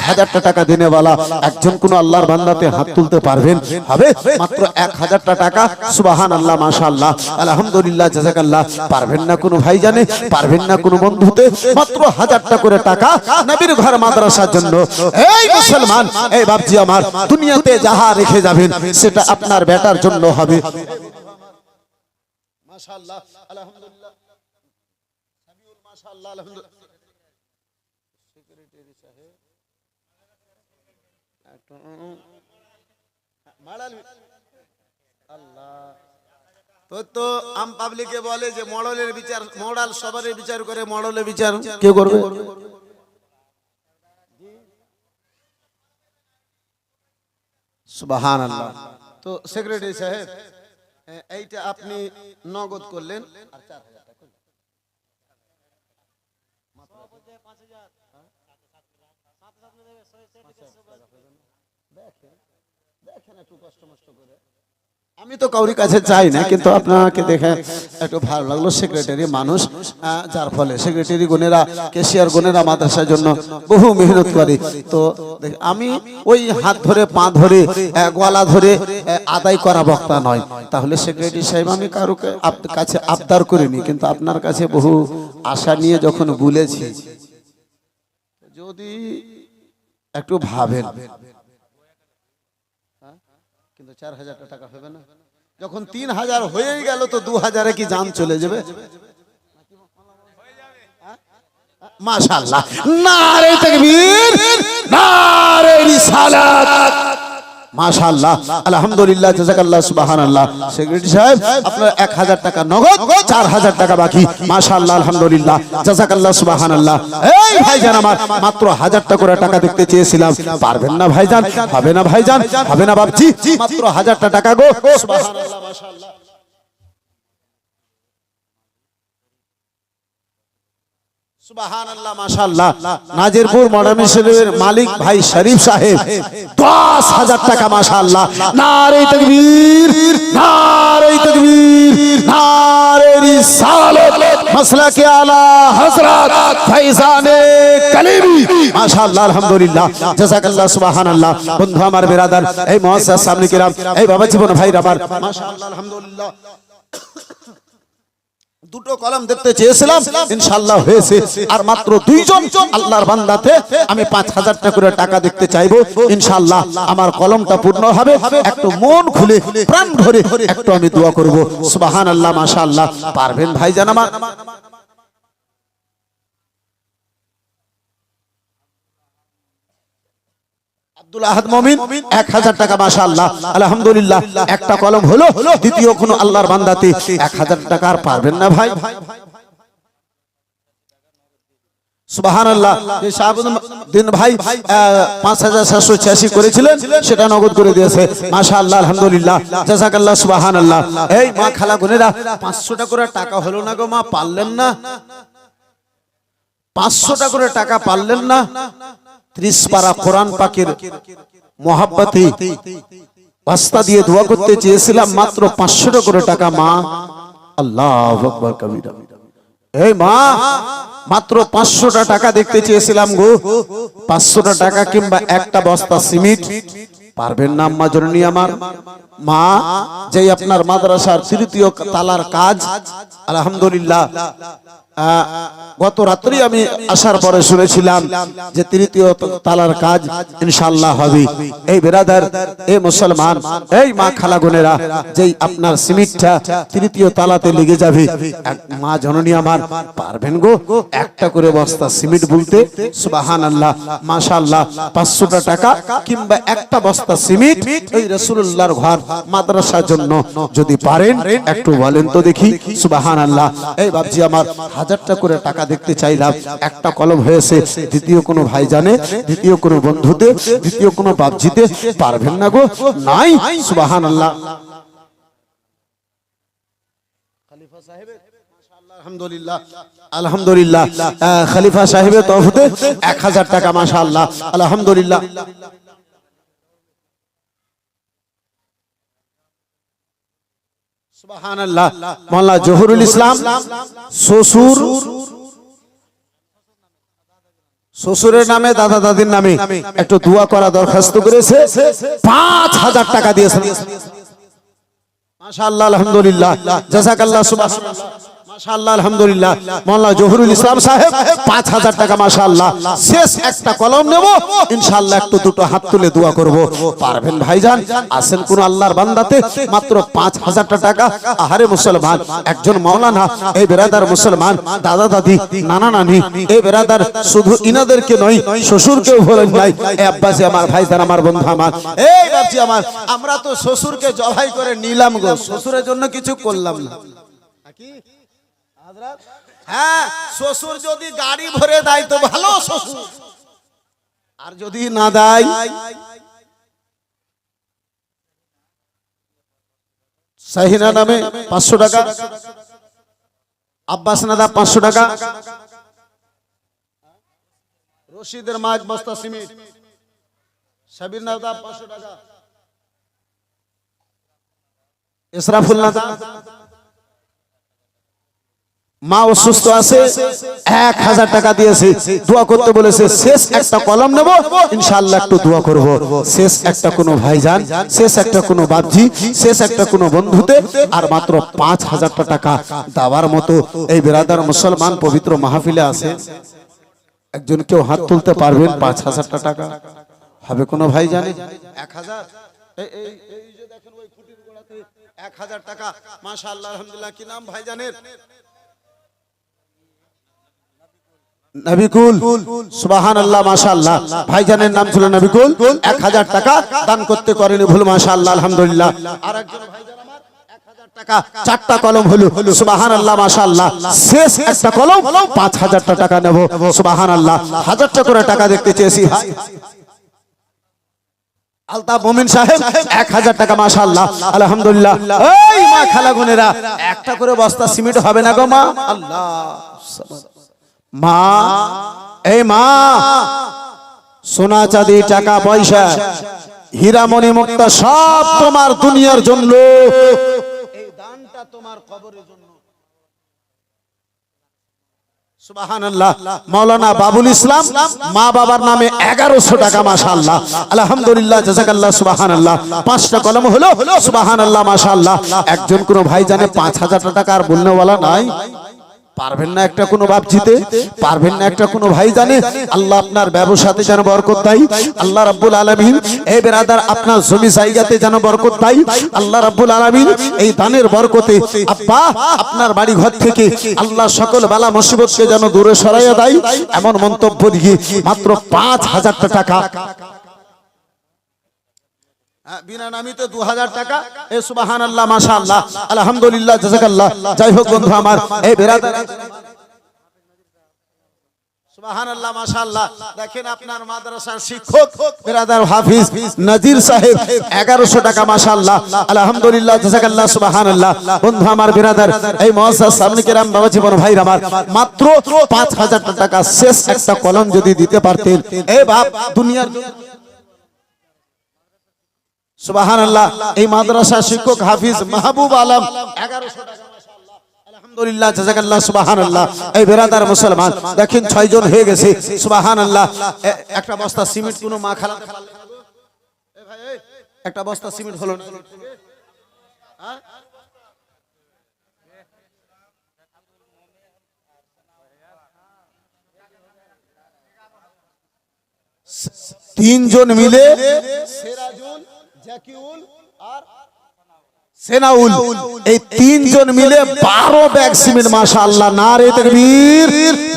Speaker 1: 1000 টাকা দেনেওয়ালা একজন কোন আল্লাহর বান্দাতে হাত তুলতে পারবেন? হবে? মাত্র 1000 টাকা, সুবহানাল্লাহ, মাশাআল্লাহ, আলহামদুলিল্লাহ, জাযাকাল্লাহ। পারবেন না কোন ভাই জানে? পারবেন না কোন বন্ধুতে? মাত্র 1000 টাকা করে টাকা নবীর ঘর মাদ্রাসার জন্য। এই মুসলমান, এই বাপজি আমার, দুনিয়াতে যাহা রেখে যাবেন সেটা আপনার বেটার জন্য হবে। মাশাআল্লাহ, আলহামদুলিল্লাহ, সাবিউল, মাশাআল্লাহ, আলহামদুলিল্লাহ। সেক্রেটারি সাহেব তো আম পাবলিকে বলে যে মডেলের বিচার, মডেল সবারই বিচার করে, মডেলের বিচার কে করবে? সুবহানাল্লাহ। তো সেক্রেটারি সাহেব, এইটা আপনি নগদ করলেন, আর 4000 টাকা দেখেন একটু কষ্ট করে। আমি তো কাউরি কাছে চাই না, কিন্তু আপনাকে দেখে একটু ভালো লাগলো। সেক্রেটারি মানুষ, যার ফলে সেক্রেটারি গুণেরা, ক্যাশিয়ার গুণেরা মাদ্রাসার জন্য বহু মেহনত করে। তো আমি ওই হাত ধরে পা ধরে গলা ধরে আদায় করা বক্তা নয়। তাহলে সেক্রেটারি সাহেব, আমি কারো কাছে আবদার করিনি, কিন্তু আপনার কাছে বহু আশা নিয়ে যখন বলেছি, যদি একটু ভাবেন, কিন্তু 4000 টাকা হবে না? যখন 3000 হয়ে গেল তো 2000-এ কি জান চলে যাবে? মাশাআল্লাহ, নারে তাকবীর, নারে রিসালাত, মাশাআল্লাহ, আলহামদুলিল্লাহ, জাযাকাল্লাহ, সুবহানাল্লাহ। সেক্রেটারি সাহেব, আপনার 1000 টাকা নগদ, 4000 টাকা বাকি। মাশাআল্লাহ, আলহামদুলিল্লাহ, জাযাকাল্লাহ, সুবহানাল্লাহ। এই ভাইজান আমার মাত্র 1000 টাকা করে টাকা দেখতে চেয়েছিলাম, পারবেন না ভাইজান? হবে না ভাইজান, হবে না বাপজি, মাত্র 1000 টাকা গো। সুবহানাল্লাহ, মাশাআল্লাহ, সুবহানাল্লাহ, মাশাআল্লাহ। নাজিরপুর মডার্ন শরীফের মালিক ভাই শরীফ সাহেব 10000 টাকা, মাশাআল্লাহ। নারে তাকবীর, নারে তাকবীর, নারে রিসালাত, মাসলাকে আলা হযরত ফাইজানে কালিমি, মাশাআল্লাহ, আলহামদুলিল্লাহ, জাযাকাল্লাহ, সুবহানাল্লাহ। বন্ধু আমার, বিরাদার, এই মুআসসাস সামনে কিরাম, এই বাবা জীবন ভাই আমার, মাশাআল্লাহ, আলহামদুলিল্লাহ। দুটো কলম দেখতে চেয়েছিলাম, ইনশাআল্লাহ হয়েছে। আর মাত্র 2 জন আল্লাহর বান্দাতে আমি 5000 টাকা করে টাকা দেখতে চাইবো, ইনশাআল্লাহ আমার কলমটা পূর্ণ হবে। একটু মন খুলে প্রাণ ভরে একটু আমি দোয়া করব। সুবহানাল্লাহ, মাশাআল্লাহ। পারবেন ভাইজান আমার? আব্দুল আহাদ মুমিন 1000 টাকা, মাশাআল্লাহ, আলহামদুলিল্লাহ। একটা কলম হলো, দ্বিতীয় কোন আল্লাহর বান্দাতে 1000 টাকা আর পারবেন না ভাই? সুবহানাল্লাহ। যে শাহাবুদ্দিন ভাই 5786 করেছিলেন, সেটা নগদ করে দিয়েছে, মাশাআল্লাহ, আলহামদুলিল্লাহ, জাযাকাল্লাহ, সুবহানাল্লাহ। এই মা খালা বোনেরা, 500 টাকা করে টাকা হলো না গো মা, পারলেন না? 500 টাকা করে টাকা পারলেন না? 30 পারা কোরআন পাকের মোহাব্বতে ওয়াস্তা দিয়ে দোয়া করতে চেয়েছিলাম, মাত্র 500 টাকা করে টাকা। মা, আল্লাহু আকবার কবিরা। এই মা, মাত্র 500 টাকা দেখতে চেয়েছিলাম গো, 500 টাকা কিংবা একটা বস্তা সিমেন্ট। পারবেন না আম্মা জননী আমার? মা, যেই আপনার মাদ্রাসার 3য় তালার কাজ, আলহামদুলিল্লাহ, গত রাত্রি আমি আসার পরে শুনেছিলাম যে 3য় তালার কাজ ইনশাআল্লাহ হবে। এই বিরাদার, এই মুসলমান, এই মা খালা বোনেরা, যেই আপনার সিমেন্টটা 3য় তালাতে লেগে যাবে, মা জননী আমার, পারবেন গো একটা করে বস্তা সিমেন্ট বলতে? সুবহানাল্লাহ, মাশাআল্লাহ। 500 টাকা কিংবা একটা বস্তা সিমেন্ট এই রাসূলুল্লাহর ঘর মাদ্রাসার জন্য যদি পারেন একটু বলেন তো দেখি, সুবহানাল্লাহ। এই বাপজি আমার, 1000 টাকা করে টাকা দেখতে চাইলাম, একটা কলম হয়েছে। দ্বিতীয় কোনো ভাই জানে, দ্বিতীয় কোনো বন্ধুতে, দ্বিতীয় কোনো বাপজিতে পারবেন না গো? নাই, সুবহানাল্লাহ। খলিফা সাহেব, মাশাআল্লাহ, আলহামদুলিল্লাহ, আলহামদুলিল্লাহ, খলিফা সাহেবের তরফে 1000 টাকা, মাশাআল্লাহ, আলহামদুলিল্লাহ। সুবহানাল্লাহ। মাওলানা জহুরুল ইসলাম শ্বশুরের নামে, দাদা দাদির নামে একটু দোয়া করা দরখাস্ত করেছে, 5000 টাকা দিয়েছেন, মাশাআল্লাহ, আলহামদুলিল্লাহ, জাযাকাল্লাহ, সুবহানাল্লাহ, মাশাআল্লাহ, আলহামদুলিল্লাহ। মাওলানা জহুরুল ইসলাম সাহেব 5000 টাকা, মাশাআল্লাহ। শেষ একটা কলম নেব, ইনশাআল্লাহ একটু দুটো হাত তুলে দোয়া করব। পারবেন ভাইজান? আছেন কোন আল্লাহর বান্দাতে মাত্র 5000 টাকা? আহারে মুসলমান, একজন মাওলানা, এই বেরাদার মুসলমান, দাদা দাদি, নানা নানি, এই বেরাদার শুধু ইনাদেরকে নয়, শ্বশুরকেও বলেন নাই। এই আব্বাসি আমার, ভাইজান আমার, বন্ধু আমার, এই বাপজি আমার, আমরা তো শ্বশুরকে জবাই করে নিলাম গো, শ্বশুরের জন্য কিছু করলাম না। হ্যাঁ, শ্বশুর যদি গাড়ি ভরে দেয় তো ভালো শ্বশুর, আর যদি না দেয়, সাহিনা নামে 500 টাকা, আব্বাস নাদা 500 টাকা, রশিদের মা 1 বস্তা সিমেন্ট, সাবির নাদা 500 টাকা, ইসরাফুল নাদা, মা অসুস্থ আছে, 1000 টাকা দিয়েছে, দোয়া করতে বলেছে। শেষ একটা কলম নেব, ইনশাআল্লাহ একটু দোয়া করব। শেষ একটা কোনো ভাইজান, শেষ একটা কোনো বাপজি, শেষ একটা কোনো বন্ধুতে, আর মাত্র 5000 টাকা দেওয়ার মতো এই বিরাদার মুসলমান পবিত্র মাহফিলে আছে। একজন কেউ হাত তুলতে পারবেন? 5000 টাকা হবে কোনো ভাই জানে? 1000, এই যে দেখেন ওই খুঁটির গোড়াতে 1000 টাকা মাশাআল্লাহ আলহামদুলিল্লাহ। কি নাম ভাইজানের? নবিকুল, সুবহানাল্লাহ মাশাআল্লাহ। ভাইজানের নাম ছিল নবিকুল। 1000 টাকা দান করতে করেনি ভুল, মাশাআল্লাহ আলহামদুলিল্লাহ। আরেকজন ভাইজান আমার 1000 টাকা, 4টা কলম হলো, সুবহানাল্লাহ মাশাআল্লাহ। শেষ একটা কলম 5000 টাকা নেব, সুবহানাল্লাহ। 1000টা করে টাকা দেখতে চেয়েছি ভাই। আলতাফ মুমিন সাহেব 1000 টাকা মাশাআল্লাহ আলহামদুলিল্লাহ। এই মা খালা বোনেরা, একটা করে বস্তা সিমেন্ট হবে না গো মা? আল্লাহ মা, এই মা, সোনা চাঁদি টাকা পয়সা হীরা মণি মুক্তা সব তোমার দুনিয়ার জন্য, এই দানটা তোমার কবরের জন্য। সুবহানাল্লাহ। মাওলানা বাবুল ইসলাম মা বাবার নামে 1100 টাকা মাশাআল্লাহ আলহামদুলিল্লাহ জাযাকাল্লাহ সুবহানাল্লাহ। 5টা কলম হলো, সুবহানাল্লাহ মাশাআল্লাহ। একজন কোন ভাই জানে 5000 টাকা আর বলনে वाला নাই? পারবেন না একটা কোনো বাপ জিতে? পারবেন না একটা কোনো ভাই জানে? আল্লাহ আপনার ব্যবসাতে যেন বরকত দেয় আল্লাহ রাব্বুল আলামিন। এই বেরাদার আপনার জমি জায়গাতে যেন বরকত দেয় আল্লাহ রাব্বুল আলামিন। এই দানের বরকতে আব্বা আপনার বাড়ি ঘর থেকে আল্লাহ সকল বালা মুসিবতকে যেন দূরে সরাইয়া দেয়, এমন মন্তব্য দিয়ে মাত্র 5000 টাকা। বিনা নামিতে 2000 টাকা। এ সুবহানাল্লাহ মাশাআল্লাহ আলহামদুলিল্লাহ জাযাকাল্লাহ। যাই হোক বন্ধু আমার, এই বেরাদার সুবহানাল্লাহ মাশাআল্লাহ। দেখেন আপনার মাদ্রাসার শিক্ষক বেরাদার হাফিজ নাজির সাহেব 1100 টাকা মাশাআল্লাহ আলহামদুলিল্লাহ জাযাকাল্লাহ সুবহানাল্লাহ। বন্ধু আমার বেরাদার, এই মুআজ্জাজ সামনে কেরাম বাবা জীবন ভাই আমার, মাত্র 5000 টাকা শেষ একটা কলম যদি দিতে পারতেন, এই বাপ দুনিয়ার সুবহানাল্লাহ। এই মাদ্রাসা শিক্ষক হাফিজ মাহবুব আলম 1100 টাকা মাশাআল্লাহ আলহামদুলিল্লাহ জাযাকাল্লাহ সুবহানাল্লাহ। এই বেরাদার মুসলমান দেখেন 6 জন হয়ে গেছে, সুবহানাল্লাহ। একটা বস্তা সিমেন্ট কোন মা খালা, এ ভাই এই একটা বস্তা সিমেন্ট হলো না? হ্যাঁ, তিনজন মিলে সেরাজুল, জাকিউল আর সেনাউল, এই তিনজন মিলে 12 ব্যাগ সিমেন্ট মাশাআল্লাহ। নারে তাকবীর,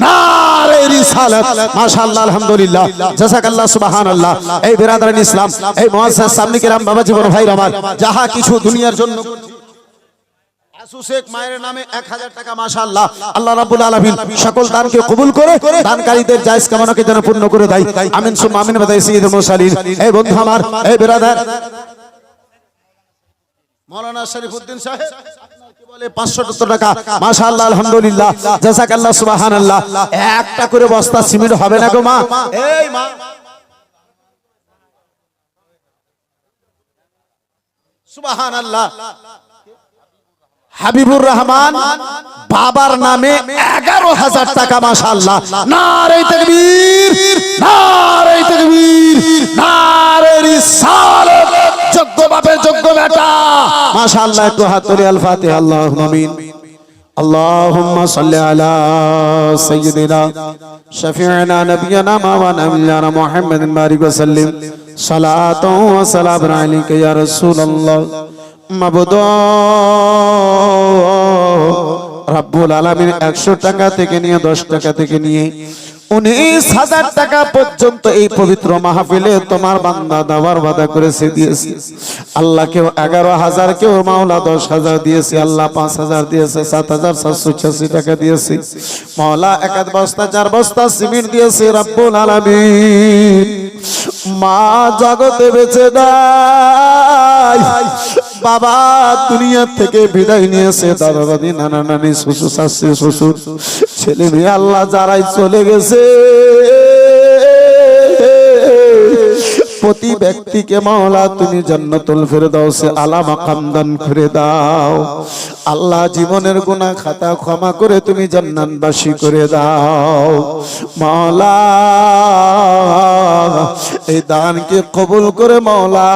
Speaker 1: নারে রিসালাত মাশাআল্লাহ আলহামদুলিল্লাহ জাযাকাল্লাহ সুবহানাল্লাহ। এই বিরাদারান ইসলাম, এই মুআজ্জাজ সামনে কেরাম বাবা জীবন ভাই আমার, যাহা কিছু দুনিয়ার জন্য আসু শেখ মায়ের নামে 1000 টাকা মাশাআল্লাহ। আল্লাহ রাব্বুল আলামিন সকল দানকে কবুল করে দানকারীদের জায়েজ কামনাকে যেন পূর্ণ করে দেয়। আমিন সুম্মা আমিন বাদাই সাইয়্যিদুল মুরসালিন। এই বন্ধু আমার, এই বিরাদার মাওলানা শরীফউদ্দিন সাহেব আপনার কি বলে 570 টাকা মাশাআল্লাহ আলহামদুলিল্লাহ জাযাকাল্লাহ সুবহানাল্লাহ। একটা করে বস্তা সিমেন্ট হবে না গো মা? এই মা, সুবহানাল্লাহ। হাবিবুর রহমান বাবার নামে 11000 টাকা মাশাআল্লাহ। নারে তাকবীর, নারে তাকবীর, নারে রিসালাত। যোগ্য বাপের যোগ্য বেটা মাশাআল্লাহ। একটু হাত তুলে আল ফাতিহা। আল্লাহুম্মা আমিন। اللهم صل على سيدنا شفيعنا نبينا مولانا مولانا محمد بارك وسلم صلاة وسلام عليك يا رسول الله معبود রব্বুল আলামিন 100 টাকা থেকে নিয়ে 10 টাকা থেকে নিয়ে 19,000 টাকা পর্যন্ত এই পবিত্র মাহফিলে তোমার বান্দা দেওয়ার ওয়াদা করেছে, দিয়েছে। আল্লাহ কেউ 11,000, কেউ মাওলা 10,000 দিয়েছে, আল্লাহ 5,000 দিয়েছে, 7,786 টাকা দিয়েছে। মাওলা এক বস্তা 4 বস্তা সিমেন্ট দিয়েছে রব্বুল আলামিন। মা জগতে বেঁচে নাই, বাবা দুনিয়া থেকে বিদায় নিয়েছে, দাদা দাদি নানা নানি শ্বশুর শাশুড়ি শ্বশুর ছেলে মেয়ে আল্লাহ যারাই চলে গেছে, প্রতি ব্যক্তিকে মাওলা তুমি জান্নাতুল ফেরদাউসে আলা মাকাম দান করে দাও। আল্লাহ জীবনের গুনাহ খাতা ক্ষমা করে তুমি জান্নাতবাসী করে দাও মাওলা। এই দানকে কবুল করে মাওলা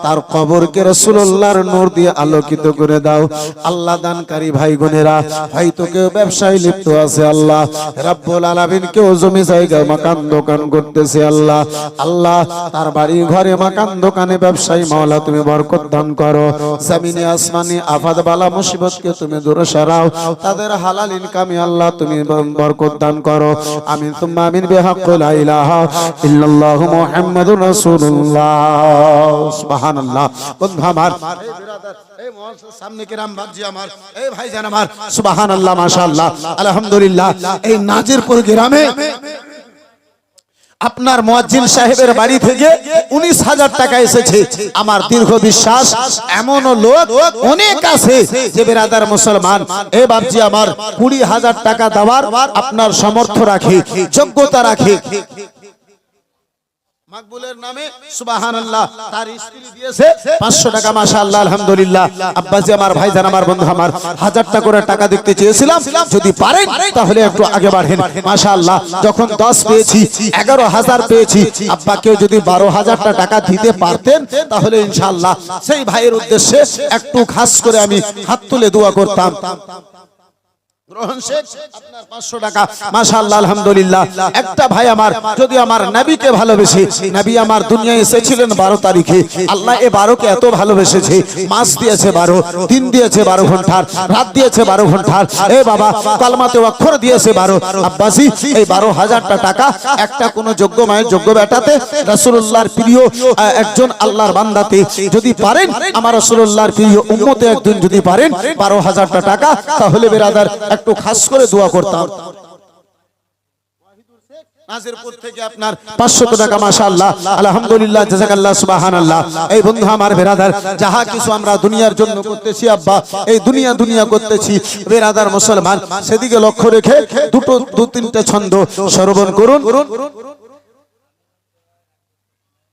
Speaker 1: তার কবরকে রাসূলুল্লাহর নূর দিয়ে আলোকিত করে দাও। আল্লাহ দানকারী ভাই বোনেরা, হয়তো কেউ ব্যবসায় লিপ্ত আছে, আল্লাহ রাব্বুল আলামিন কেউ জমি জায়গা মাকান দোকান করতেছে, আল্লাহ আল্লাহ তার বাড়ি ঘরে মাকান দোকানে ব্যবসায়ী মাওলা তুমি বরকত দান করো জমিনে আসমানে আফাত বালা মুসিবতকে তুমি দূরে সরাও তাদের হালাল ইনকামে আল্লাহ তুমি বরকত দান করো আমিন তুম্মা আমিন বিহাক্কি লা ইলাহা ইল্লাল্লাহু মুহাম্মাদুর রাসূলুল্লাহ সুবহানাল্লাহ। বন্ধু আমার এই বিরাদার এই মুআজ্জিজ সামনে কিরাম বাপজি আমার এই ভাইজান আমার সুবহানাল্লাহ মাশাআল্লাহ আলহামদুলিল্লাহ এই নাজিরপুর গ্রামে আপনার মুয়াজ্জিন সাহেবের বাড়ি থেকে 19,000 টাকা এসেছে। আমার দীর্ঘ বিশ্বাস এমনও লোক অনেক আছে যে বিরাদার মুসলমান এ বাপজি আমার 20,000 টাকা দেওয়ার আপনার সামর্থ্য রাখে যোগ্যতা রাখে মাকবুলের নামে সুবহানাল্লাহ তার স্ত্রী দিয়েছে 500 টাকা মাশাআল্লাহ আলহামদুলিল্লাহ। আব্বাজি আমার ভাইজান আমার বন্ধু আমার 1000 টাকা করে টাকা দেখতে চেয়েছিলাম যদি পারেন তাহলে একটু আগে বাড়েন মাশাআল্লাহ। যখন 10 পেয়েছি 11,000 পেয়েছি আব্বা কেউ যদি 12,000 টাকা দিতে পারতেন তাহলে ইনশাআল্লাহ সেই ভাইয়ের উদ্দেশ্যে একটু খাস করে আমি হাত তুলে দোয়া করতাম। গ্রহণ শেখ আপনার 500 টাকা মাশাআল্লাহ আলহামদুলিল্লাহ। একটা ভাই আমার যদি আমার নবীকে ভালোবেসে নবী আমার দুনিয়ায় এসেছিলেন 12 তারিখে আল্লাহ এই 12 কে এত ভালোবেসেছে মাস দিয়েছে 12 দিন দিয়েছে 12 ঘন্টার রাত দিয়েছে 12 ঘন্টার এ বাবা কালমাতে অক্ষর দিয়েছে 12 আব্বাসি এই 12,000 টাকা একটা কোন যোগ্য মায়ের যোগ্য বেটাতে রাসূলুল্লাহর প্রিয় একজন আল্লাহর বান্দাতে যদি পারেন আমার রাসূলুল্লাহর প্রিয় উম্মতে একদিন যদি পারেন 12,000 টাকা তাহলে বিরাদার একটু খাস করে দোয়া করতাম। নাজিরপুর থেকে আপনার 500 টাকা মাশাআল্লাহ আলহামদুলিল্লাহ জাযাকাল্লাহ সুবহানাল্লাহ। এই বন্ধু আমার বিরাদার যাহা কিছু আমরা দুনিয়ার জন্য করতেছি আব্বা এই দুনিয়া করতেছি বিরাদার মুসলমান সেদিকে লক্ষ্য রেখে দু তিনটা ছন্দ শ্রবণ করুন।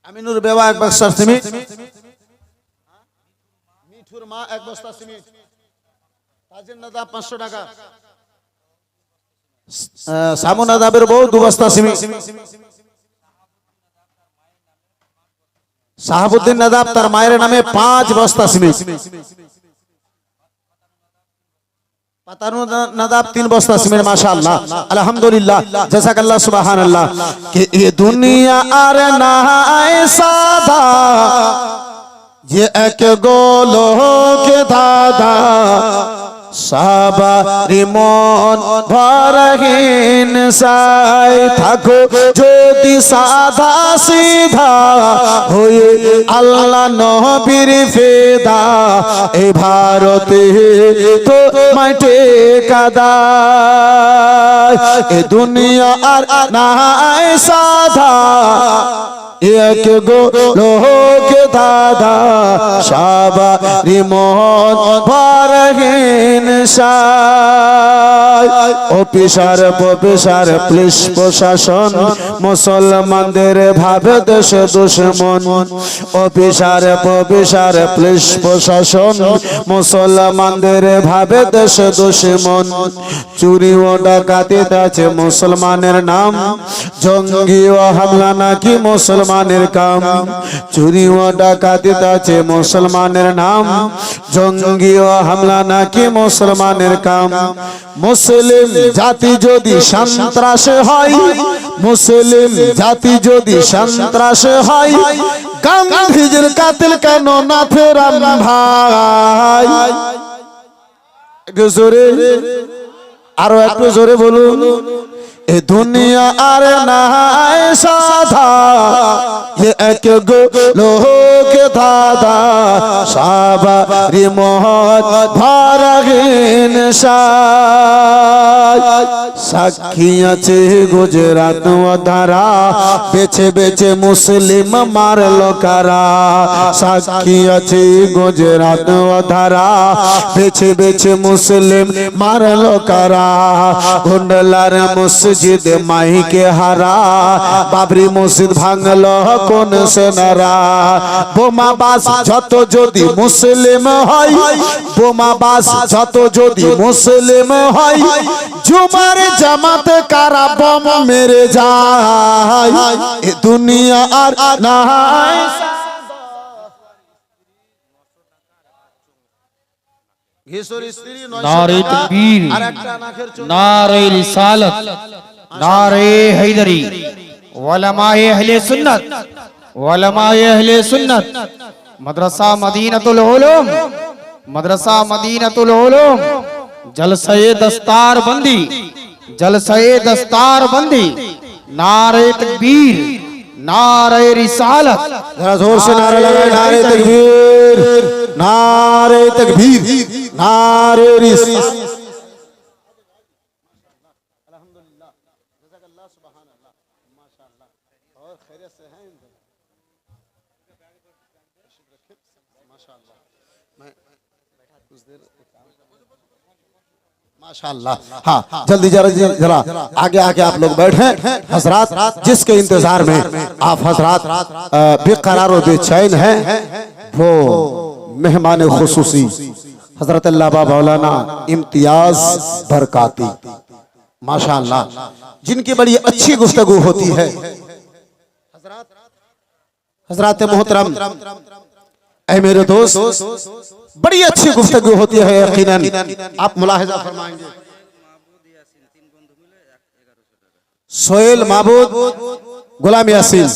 Speaker 1: আমিনুর বেওয়া এক বস্তা সিমেন্ট মিঠুর মা এক বস্তা সিমেন্ট তাজের নাদা 500 টাকা সামুনা দাবের বউ 2 বস্তা সিমেন্ট শাহাবুদ্দিন নাদাব তার মায়ের নামে 5 বস্তা সিমেন্ট পাতানু নাদাব 3 বস্তা সিমেন্ট মাশাআল্লাহ আলহামদুলিল্লাহ জাযাকাল্লাহ সুবহানাল্লাহ। कि ये दुनिया আর নাই সাদা ये एक गोलोक दादा সাবারি মন ভরহীন সাই থাকো যদি সাদা সিধা হয়ে আল্লাহ নবীর ফেদা এই ভারতে তো মাঠে কাদা এ দুনিয়া আর নাই সাদা এক গো লোক দাদা সাবারি মন ভরহীন সাই অফিসার প্রফেসর পুলিশ প্রশাসন মুসলমানদের ভাবে দেশ দুশমন অফিসার প্রফেসর পুলিশ প্রশাসন মুসলমানদের ভাবে দেশ দুশমন চুরি ও ডাকাতিতে আছে মুসলমানের নাম জঙ্গি ও হামলা নাকি মুসলমানের কাম চুরি ও ডাকাতিতে আছে মুসলমানের নাম জঙ্গি ও হামলা নাকি মুসলমানের কাম মুসলিম জাতি যদি সন্ত্রাস হয় মুসলিম জাতি যদি সন্ত্রাস হয় গান্ধীজির কাতিল কেন না ফেরান ভাই একটু জোরে আরো একটু জোরে বলুন এ দুনিয়া আর নাই সাদা ये एक गो लोक दादा साबारी मोहत भरहीन साक्षी আছে গুজরাট ও ধারা বেছে বেছে মুসলিম মারলো কারা সাক্ষী আছে গুজরাট ও ধারা বেছে বেছে মুসলিম মারলো কারা গুন্ডলার মসজিদ মাইকে হারা বাবরি মসজিদ ভাঙলো কোন সেনারা বোমা বাস যত যদি মুসলিম হয় বোমা বাস যত যদি মুসলিম হয় জুমার জামাতে কারা বম মেরে যায় এ দুনিয়া আর নাই
Speaker 2: नारे तकबीर नारे रिसालत नारे हैदरी उलमाए अहले सुन्नत उलमाए अहले सुन्नत मदरसा मदीनतुल उलूम मदरसा मदीनतुल उलूम जलसे दस्तार बंदी नारे तकबीर नारे रिसालत।
Speaker 1: जरा जोर से नारा लगाए, नारे तकबीर, नारे तकबीर, नारे रिसालत। माशाअल्लाह। हाँ, जल्दी जरा आगे आके आप लोग बैठे। हजरात जिसके इंतजार में आप हजरात बेकरार और बेचैन हैं, वो मेहमान खुसूसी हजरत अल्लामा मौलाना इम्तियाज बरकाती माशाअल्लाह, जिनकी बड़ी अच्छी गुफ्तगू होती है। हजरात मोहतरम, ऐ मेरे दोस्त, बड़ी अच्छी गुफ्तगू होती है यकीनन। आप मुलाहिजा फरमाएंगे, सोहेल महबूब गुलाम यासीन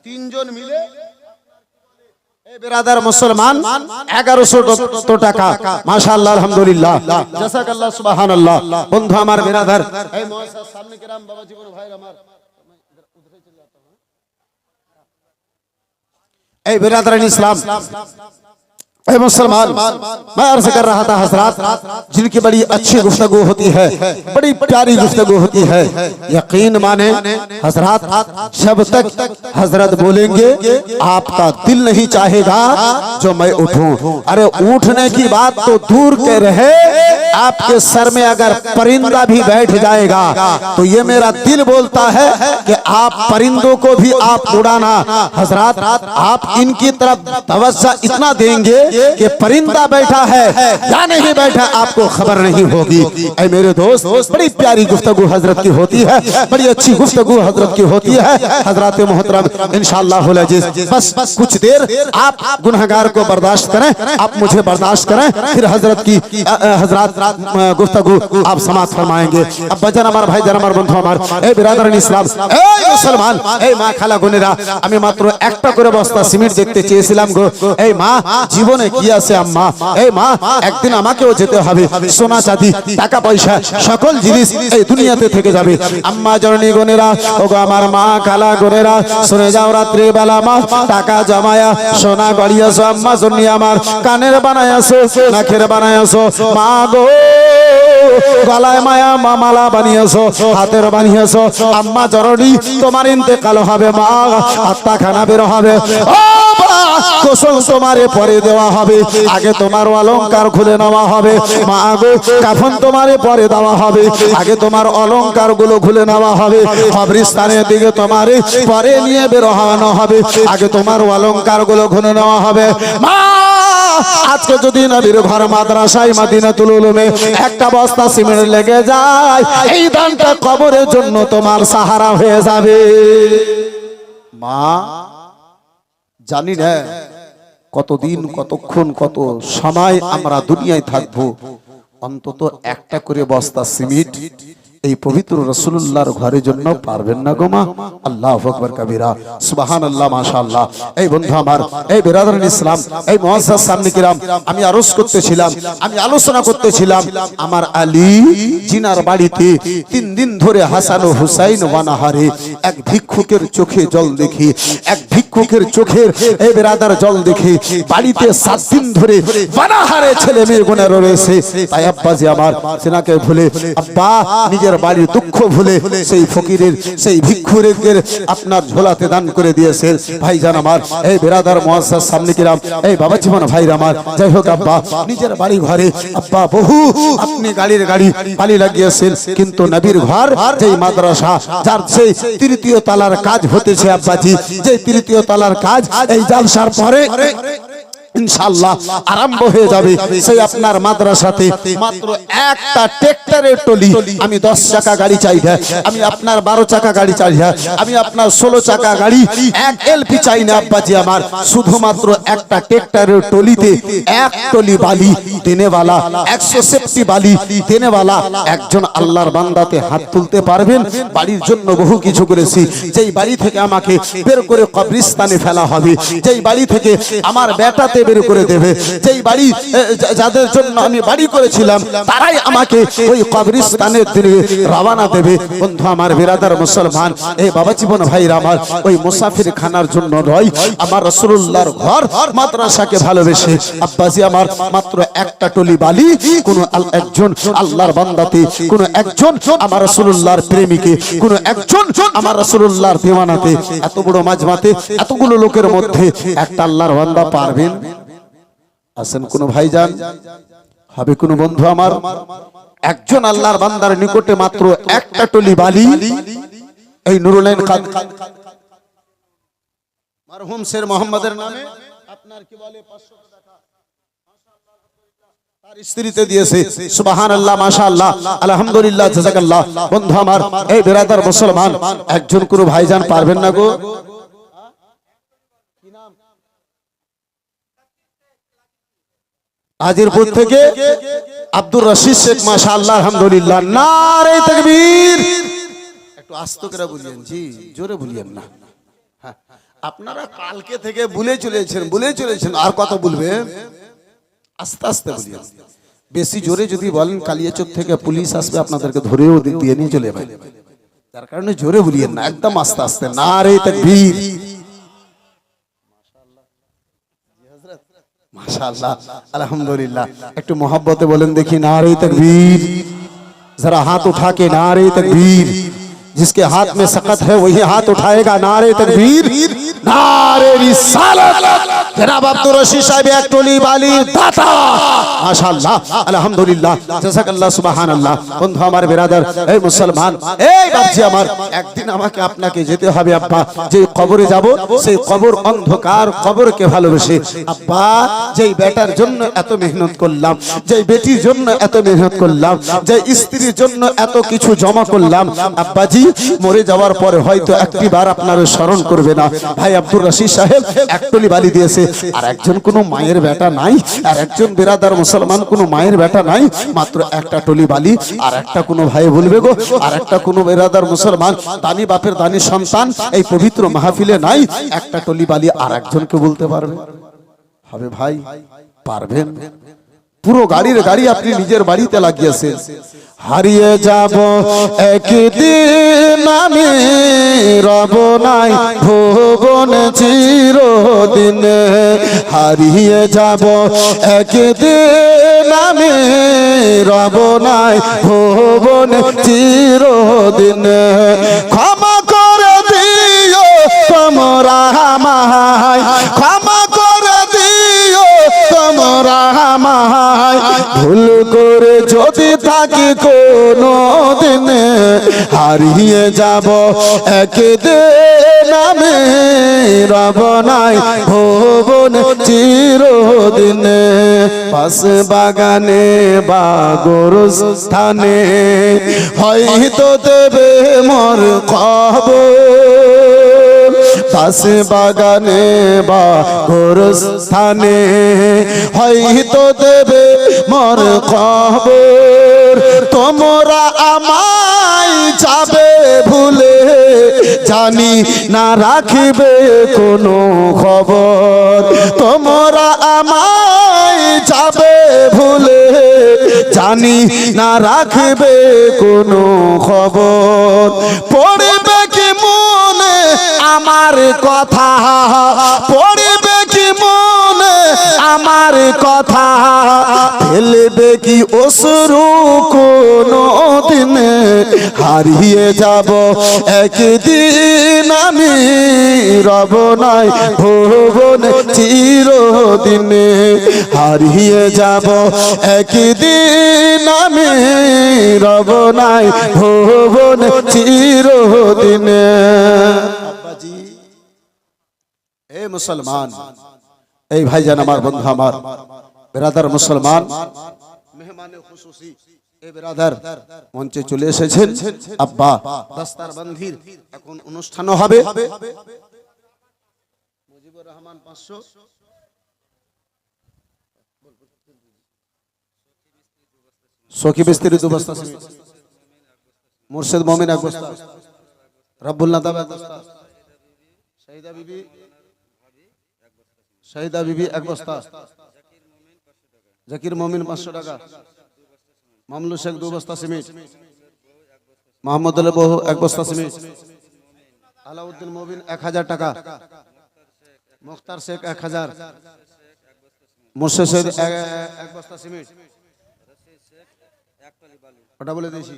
Speaker 1: तीन जन मिले बिरादर मुसलमान 1100 টাকা মাশাআল্লাহ আলহামদুলিল্লাহ জাযাকাল্লাহ সুবহানাল্লাহ। বন্ধু আমার বিরাদর, এই মুআসসাস সামনে কিরাম বাবা জীবন ভাই আমার, এই बिरादर इस्लाम, ऐ मुसलमान, मैं अर्ज कर रहा था हजरात, जिनकी बड़ी अच्छी गुफ्तगू होती है, बड़ी प्यारी गुफ्तगू होती है। यकीन माने हजरात, जब तक हजरत बोलेंगे आपका दिल नहीं चाहेगा जो मैं उठूं। अरे उठने की बात तो दूर के रहे, आपके सर में अगर परिंदा भी बैठ जाएगा तो ये मेरा दिल बोलता है कि आप परिंदों को भी आप उड़ाना। हजरात, आप इनकी तरफ तवज्जो इतना देंगे कि परिंदा बैठा है या नहीं बैठा आपको खबर नहीं होगी। ऐ मेरे दोस्त, बड़ी प्यारी गुफ्तगू हजरत की होती है, बड़ी अच्छी गुफ्तगू हजरत की होती है। हजरत मोहतरम इंशाअल्लाह बस कुछ देर आप गुनहगार को बर्दाश्त करें, आप मुझे बर्दाश्त करें, फिर हजरत की हजरत गुफ्तगू आप समाप्त फरमाएंगे। अब बजन আমার ভাই যারা আমার বন্ধু আমার, এই বিরাদর ইসলাম, এই মুসলমান, এই মা খালা বোনেরা, আমি মাত্র একটা করে বস্তা সিমেন্ট দেখতে চেয়েছিলাম গো। এই মা জীবনে কি আছে আম্মা, এই মা একদিন আমাকেও যেতে হবে, সোনা চাঁদি টাকা পয়সা সকল জিনিস এই দুনিয়াতে থেকে যাবে। আম্মা জননী বোনেরা, ওগো আমার মা খালা বোনেরা, শুনে যাও রাত্রি বেলা মা টাকা জমায়া সোনা গড়িয়েছো আম্মা জননী আমার, কানের বানায়াছো নাকের বানায়াছো মা গো, গলায় মায়া মালা বানিয়েছো হাতের বানিয়েছো আম্মা জননী, তোমার ইন্তেকাল হবে মা, আত্মা খানা বের হবে, গোসল তোমারে পরে দেওয়া হবে, আগে তোমার অলংকার খুলে নেওয়া হবে মা গো, কাফন তোমারে পরে দেওয়া হবে, আগে তোমার অলংকার গুলো খুলে নেওয়া হবে, কবরস্থানের দিকে তোমারে পরে নিয়ে বের হওয়ানো হবে, আগে তোমার অলংকার গুলো খুলে নেওয়া হবে মা। আজকে যদি নবীর ঘর মাদ্রাসায় মদিনাতুল উলুমে একটা বস্তা সিমেন্ট লেগে যায়, এই দানটা কবরের জন্য তোমার সাহারা হয়ে যাবে মা। জানি না কতদিন কতক্ষণ কত সময় আমরা দুনিয়ায় থাকবো, অন্তত একটা করে বস্তা সিমেন্ট এই পবিত্র রাসূলুল্লাহর ঘরের জন্য পারবেন না গো মা? আল্লাহু আকবার কবীরা, সুবহানাল্লাহ, মাশাআল্লাহ। এই বন্ধু আমার, এই বিরাদর ইসলাম, এই মুআজ্জাজ সামনে কিরাম, আমি আরজ করতেছিলাম, আমি আলোচনা করতেছিলাম, আমার আলী জিনার বাড়িতে 3 দিন ধরে হাসান ও হুসাইন ওয়ানাহারে এক ভিক্ষুকের চোখে জল দেখি, এক ভিক্ষুকের চোখের এই বিরাদর জল দেখি, বাড়িতে 7 দিন ধরে ওয়ানাহারে ছেলে মেয়ে গুনাহ রয়েছে। তাই আব্বাজি আমার সিনাকে ভুলে, আব্বা নিজের বাড়ির দুঃখ ভুলে সেই ফকিরের সেই ভিক্ষুকের আপনার ঝোলাতে দান করে দিয়েছেন। ভাইজান আমার, এই বিরাদার মুআজ্জাজ সামনে কিরাম, এই বাবা জীবন ভাইরা আমার, যাই হোক আব্বা নিজের বাড়ি ঘরে আব্বা বহু আপনি গাড়ি পালি লাগিয়েছেন, কিন্তু নবীর ঘর যেই মাদ্রাসা যার সেই 3য় তলার কাজ হতেছে আব্বাজি, যে 3য় তলার কাজ এই জালসার পরে ইনশাআল্লাহ আরম্ভ হয়ে যাবে। সেই আপনার মাদ্রাসাতে মাত্র একটা ট্রাক্টরের টলি, আমি 10 চাকা গাড়ি চাই না, আমি আপনার 12 চাকা গাড়ি চাই না, আমি আপনার 16 চাকা গাড়ি, এক এলপি চাই না আব্বাজি আমার, শুধুমাত্র একটা ট্রাক্টরের টলিতে এক টলি বালি দেনেওয়ালা, 100 সেফটি বালি দেনেওয়ালা একজন আল্লাহর বান্দাতে হাত তুলতে পারবেন। বাড়ির জন্য বহু কিছু করেছি, যেই বাড়ি থেকে আমাকে বের করে কবরস্থানে ফেলা হবে, যেই বাড়ি থেকে আমার বেটাতে বের করে দেবে, যেই বাড়ি যাদের জন্য আমি বাড়ি করেছিলাম তারাই আমাকে ওই কবরস্থানের দিকে রওনা দেবে। বন্ধু আমার, বিরাদার মুসলমান, এই বাবা জীবন ভাইরা আমার, ওই মুসাফির খানার জন্য নয়, আমার রাসূলুল্লাহর ঘর মাদ্রাসাকে ভালোবেসে আব্বাজি আমার মাত্র একটা টলি বালি কোন একজন আল্লাহর বান্দাতে, কোন একজন আমার রাসূলুল্লাহর প্রেমিকে, কোন একজন আমার রাসূলুল্লাহর দিওয়ানাতে, এত বড় মাজমাতে এতগুলো লোকের মধ্যে একটা আল্লাহর বান্দা পারবেন? আছেন কোন ভাইজান? হবে কোন বন্ধু আমার? একজন আল্লাহর বান্দার নিকটে মাত্র একটা টলি বালি, এই নুরুলাইন মরহুম শের মোহাম্মদের নামে আপনার কি বলে 500 টাকা তার স্ত্রীতে দিয়েছে। সুবহানাল্লাহ, মাশাআল্লাহ, আলহামদুলিল্লাহ, জাযাকাল্লাহ। বন্ধু আমার, এই বিরাদার মুসলমান, একজন কোন ভাইজান পারবেন না গো? হাজিরপুর থেকে আব্দুর রশিদ শেখ, মাশাআল্লাহ, আলহামদুলিল্লাহ, নারে তাকবীর। একটু আস্তে করে বলিয়েন জি, জোরে বলিয়েন না। হ্যাঁ, আপনারা কালকে থেকে ভুলে চলেছেন, আর কত বলবেন? আস্তে আস্তে বলিয়েন। বেশি জোরে যদি বলেন কালিয়াচক থেকে পুলিশ আসবে, আপনাদেরকে ধরেও দিয়ে নিয়ে চলে যাবে। তার কারণে জোরে বলিয়েন না, একদম আস্তে আস্তে। নারে তাকবীর, মাশাআল্লাহ, আলহামদুলিল্লাহ। একটু मोहब्बते बोलें देखिए, नारे तकबीर। जरा हाथ उठा के नारे तकबीर। जिसके हाथ में सकत है वही हाथ उठाएगा। नारे तकबीर, नारे रिसालत। जनाब अब्दुर रशीद साहब एक टोली वाली दाता, माशाअल्लाह, अल्हम्दुलिल्लाह, জাযাকাল্লাহ, সুবহানাল্লাহ। বন্ধু আমার, বিরাদার, এই মুসলমান, এই বাপজি আমার, একদিন আমাকে আপনাকে যেতে হবে আব্বা। যে কবরে যাব, সেই কবর অন্ধকার কবরকে ভালোবেসে আব্বা, যেই বেটার জন্য এত মেহনত করলাম, যেই বেটির জন্য এত মেহনত করলাম, যে স্ত্রীর জন্য এত কিছু জমা করলাম, আব্বাজি মরে যাওয়ার পরে হয়তো একটি বার আপনার স্মরণ করবে না। ভাই আব্দুর রশিদ সাহেব এক টলি বালি দিয়েছে, আর একজন কোনো মায়ের বেটা নাই, আর একজন বিরাদার মুসলমান কোনো মায়ের বেটা নাই, মাত্র একটা টলি বালি। আর একটা কোনো ভাই বলবে গো, আর একটা কোনো বিরাদার মুসলমান দানি বাপের দানি সন্তান এই পবিত্র মাহফিলে নাই, একটা টলি বালি আর একজনকে বলতে পারবে? হবে ভাই? পারবেন? পুরো গাড়ি আপনি নিজের বাড়িতে লাগিয়েছেন। হারিয়ে যাব একদিন আমি, রব নাই ভুবন চিরদিন। হারিয়ে যাব একদিন আমি, রব নাই ভুবন চিরদিন। ক্ষমা করে দিও তোমরা আমায়, ক্ষমা করে দিও তোমরা আমায়। ভুল করে যদি থাকি কোনো দিনে, হারিয়ে যাব একদিন আমি, রব নাই ভুবন চিরদিনে। পাশ বাগানে বা গোরস্থানে হয়তো দেবে মোর কবর। পাশ বাগানে বা গোরস্থানে হয়তো দেবে মোর কবর। তোমরা আমায় যাবে ভুলে, জানি না রাখবে কোনো খবর। তোমরা আমায় যাবে ভুলে, জানি না রাখবে কোনো খবর। পড়বে কি মনে আমার কথা, পড়বে কি মনে আমার কথা, ফেলবে কি অশ্রু কোনো দিনে। হারিয়ে যাব একদিন আমি, রব নাই ভুবন চিরদিনে। হারিয়ে যাব একদিন আমি, রব নাই ভুবন চিরদিনে। আব্বাজি, এ মুসলমান, এই ভাইজান আমার বন্ধু আমার বেরাদার মুসলমান মেহমানে খুশুসি এই বেরাদার মঞ্চে চলে এসেছেন। আব্বা দস্তারবন্দির এখন অনুষ্ঠান হবে। মুজিবুর রহমান 500, সখী বিস্তির 2 বস্তা, মুর্শিদ মমিন 1 বস্তা, রব্বুল নাদাব 1 বস্তা, শাহিদা বিবি 1 বস্তা, জাকির মমিন 500 টাকা, মামলু শেখ 2 বস্তা সিমেন্ট, মোহাম্মদ আলী বহু 1 বস্তা সিমেন্ট, আলাউদ্দিন মবিন 1000 টাকা, মুখতার শেখ 1000, মুর্শিদ শেখ 1 বস্তা সিমেন্ট, ওটা বলে দিয়েছি,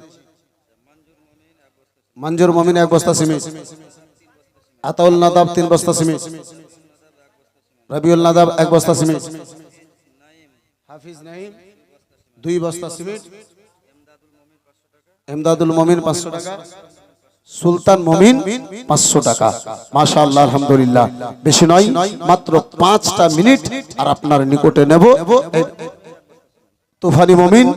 Speaker 1: মঞ্জুর মমিন 1 বস্তা সিমেন্ট, আতাউল নাদাব 3 বস্তা সিমেন্ট, রবিউল নাদাব 1 বস্তা সিমেন্ট, হাফিজ নাইম 2 বস্তা সিমেন্ট, এমদাদুল মমিন 500 টাকা, সুলতান মমিন 500 টাকা। মাশাআল্লাহ আলহামদুলিল্লাহ। বেশি নয়, মাত্র 5টা মিনিট আর আপনার নিকটে নেব। তুফানি মমিন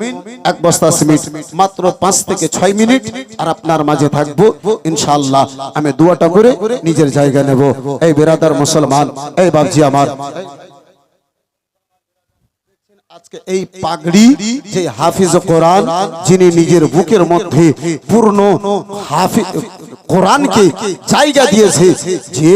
Speaker 1: 1 বস্তা সিমেন্ট, মাত্র 5 থেকে 6 মিনিট আর আপনার মাঝে থাকবো ইনশাআল্লাহ। আমি দোয়াটা করে নিজের জায়গা নেব। এই বেরাদার মুসলমান, এই বাবজি আমার, আজকে এই পাগড়ি যে হাফিজ কোরআন, যিনি নিজের বুকের মধ্যে পূর্ণ হাফিজ কোরআনকে জায়গা দিয়েছে, যে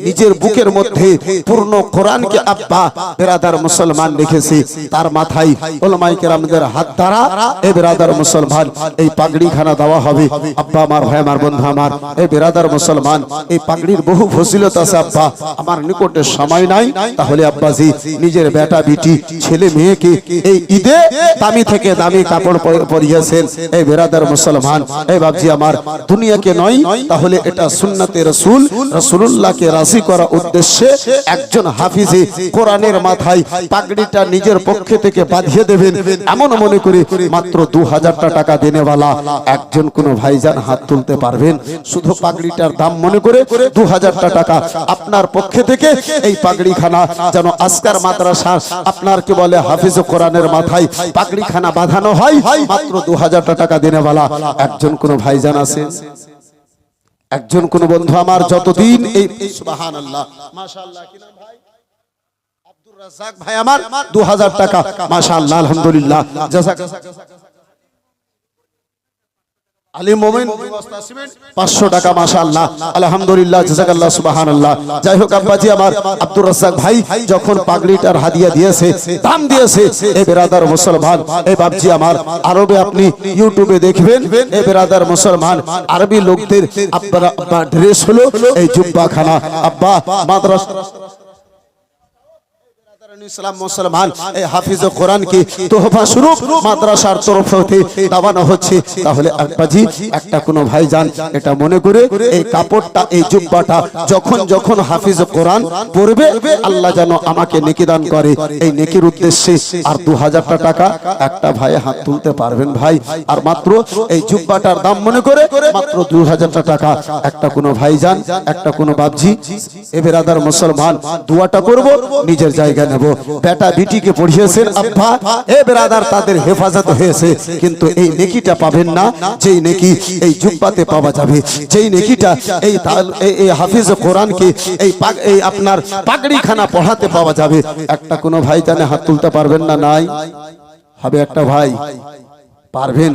Speaker 1: নিজের বুকের মধ্যে পূর্ণ কোরআনকে আব্বা বেরাদার মুসলমান লিখেছে, তার মাথায় উলামায়ে কেরামদের হাত দ্বারা এই বেরাদার মুসলমান এই পাগড়িখানা দেওয়া হবে। আব্বা আমার, ভাই আমার, বন্ধু আমার, এই বেরাদার মুসলমান, এই পাগড়ির বহু ফজিলত আছে আব্বা। আমার নিকটে সময় নাই, তাহলে আব্বাজি নিজের বেটা বিটি ছেলে মেয়েকে এই ঈদে দামি থেকে দামি কাপড় পরিয়েছেন। এই বেরাদার মুসলমান, এই বাবজি আমার, দুনিয়াকে নয়, তাহলে এটা সুন্নতে রাসূল, রাসূলুল্লাহকে রাজি করা উদ্দেশ্যে একজন হাফিজে কোরআনের মাথায় পাগড়িটা নিজের পক্ষ থেকে বাঁধিয়ে দেবেন, এমন মনে করে মাত্র 2000 টাকা দেনেওয়ালা একজন কোন ভাইজান হাত তুলতে পারবেন? শুধু পাগড়িটার দাম মনে করে 2000 টাকা আপনার পক্ষ থেকে এই পাগড়িখানা যেন আজকার মাদ্রাসা আপনার কি বলে হাফিজ কোরআনের মাথায় পাগড়িখানা বাঁধানো হয়, মাত্র 2000 টাকা দেনেওয়ালা একজন কোন ভাইজান আছে? একজন কোন বন্ধু আমার যতদিন এই সুবহানাল্লাহ, মাশাআল্লাহ, কি নাম ভাই? আব্দুর রাজ্জাক ভাই আমার 2000 টাকা, মাশাআল্লাহ আলহামদুলিল্লাহ, জাযাক। আলী মোমিন 500 টাকা, মাশাআল্লাহ আলহামদুলিল্লাহ, জাযাকাল্লাহ, সুবহানাল্লাহ। যাই হোক আব্বাজি আমার, আব্দুর রাজ্জাক ভাই যখন পাগড়িটার হাদিয়া দিয়েছে, দাম দিয়েছে, এই বেরাদার মুসলমান, এই বাবজি আমার, আরবে আপনি ইউটিউবে দেখবেন, এই বেরাদার মুসলমান আরবি লোকদের আপনারা ড্রেস হলো এই জুব্বাখানা। আব্বা মাদ্রাসা ইসলাম মুসলমান এই হাফিজ কোরআন কি তোহফা স্বরূপ মাদ্রাসার তরফ হতে দেওয়ানো হচ্ছে। তাহলে আব্বাজি একটা কোন ভাইজান এটা মনে করে এই কাপড়টা, এই জুব্বাটা যখন যখন হাফিজ কোরআন পড়বে, আল্লাহ যেন আমাকে নেকি দান করে, এই নেকির উদ্দেশ্যে আর 2000 টাকা একটা ভাই হাত তুলতে পারবেন ভাই? আর মাত্র এই জুব্বাটার দাম মনে করে মাত্র 2000 টাকা একটা কোন ভাইজান, একটা কোন বাবজি, এ বেরাদার মুসলমান দোয়াটা করব, নিজের জায়গা নেব। বেটা বিটিকে পড়িয়েছেন আব্বা, এ বেরাদার তাদের হেফাজত হয়েছে, কিন্তু এই নেকিটা পাবেন না যেই নেকি এই জুব্বাতে পাওয়া যাবে, যেই নেকিটা এই হাফিজ কোরআনকে এই আপনার পাগড়িখানা পড়াতে পাওয়া যাবে। একটা কোন ভাই জানে হাত তুলতে পারবেন না? নাই হবে একটা ভাই পারবেন?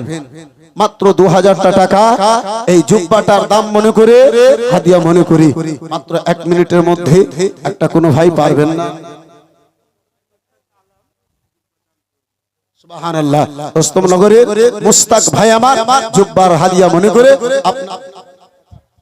Speaker 1: মাত্র 2000 টাকা এই জুব্বাটার দাম মনে করে, হাদিয়া মনে করি, মাত্র 1 মিনিটের মধ্যে একটা কোন ভাই পারবেন না? সুবহানাল্লাহ। রোস্তম নগরের মুস্তাক ভাই আমার জুব্বার হাদিয়া মনে করে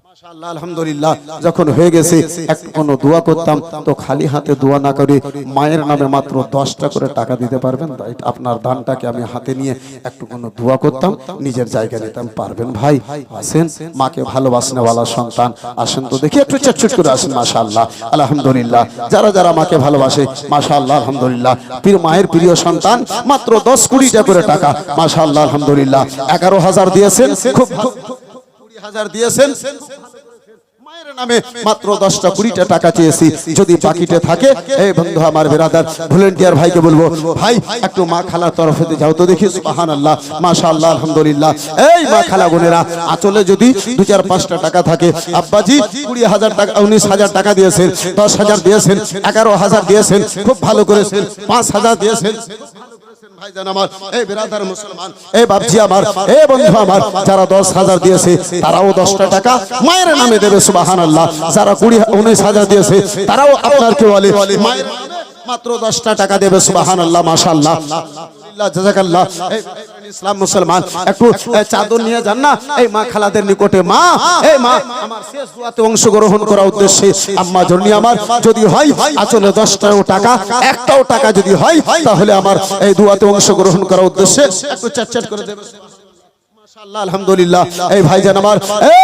Speaker 1: মাশাআল্লাহ আলহামদুলিল্লাহ, যখন হয়ে গেছে একটু কোনো দোয়া করতাম, তো খালি হাতে দোয়া না করে মায়ের নামে মাত্র 10টা করে টাকা দিতে পারবেন? আপনার দানটাকে আমি হাতে নিয়ে একটু কোনো দোয়া করতাম, নিজের জায়গা নিতাম, পারবেন ভাই? আসেন, মাকে ভালোবাসনেওয়ালা সন্তান, আসেন তো দেখি, একটু চটচট করে আসেন। মাশাআল্লাহ আলহামদুলিল্লাহ, যারা যারা মাকে ভালোবাসে মাশাআল্লাহ আলহামদুলিল্লাহ, প্রিয় মায়ের প্রিয় সন্তান, মাত্র 10-20টা করে টাকা, মাশাআল্লাহ আলহামদুলিল্লাহ, 11,000 দিয়েছেন, খুব 20,000 দিয়েছেন, নামে মাত্র 10টা 20টা টাকা চেয়েছি, যদি বাকিতে থাকে এই বন্ধু আমার বিরাদার ভলেন্টিয়ার ভাইকে বলবো, ভাই একটু মা খালার তরফ হতে যাও তো দেখি। সুবহানাল্লাহ, মাশাআল্লাহ, আলহামদুলিল্লাহ। এই মা খালা বোনেরা আঁচলে যদি 2-4-5টা টাকা থাকে, আব্বাজি 20,000 টাকা 19,000 টাকা দিয়েছেন, 10,000 দিয়েছেন, 11,000 দিয়েছেন, খুব ভালো করেছেন, 5,000 দিয়েছেন ভাইজান আমার, এই বিরাদার মুসলমান, এই বাপজি আমার, এই বন্ধু আমার, যারা 10,000 দিয়েছে তারাও 10টা টাকা মায়ের নামে দেবে। সুবহানাল্লাহ। যারা 19,000 দিয়েছে তারাও আপনার কে বলে মায়ের নামে মাত্র 10টা টাকা দেবে। সুবহানাল্লাহ, মাশাআল্লাহ, জাযাকাল্লাহ। ইসলাম মুসলমান একটু চাদর নিয়ে যান না এই মা খালাদের নিকটে। মা, এই মা আমার শেষ দোয়াতে অংশগ্রহণ করার উদ্দেশ্যে আম্মা জন্য আমার যদি হয় আসলে 10টাও টাকা, একটাও টাকা যদি হয় তাহলে আমার এই দোয়াতে অংশগ্রহণ করার উদ্দেশ্যে একটু চ্যাট করে দেবে। মাশাআল্লাহ, আলহামদুলিল্লাহ। এই ভাইজান আমার,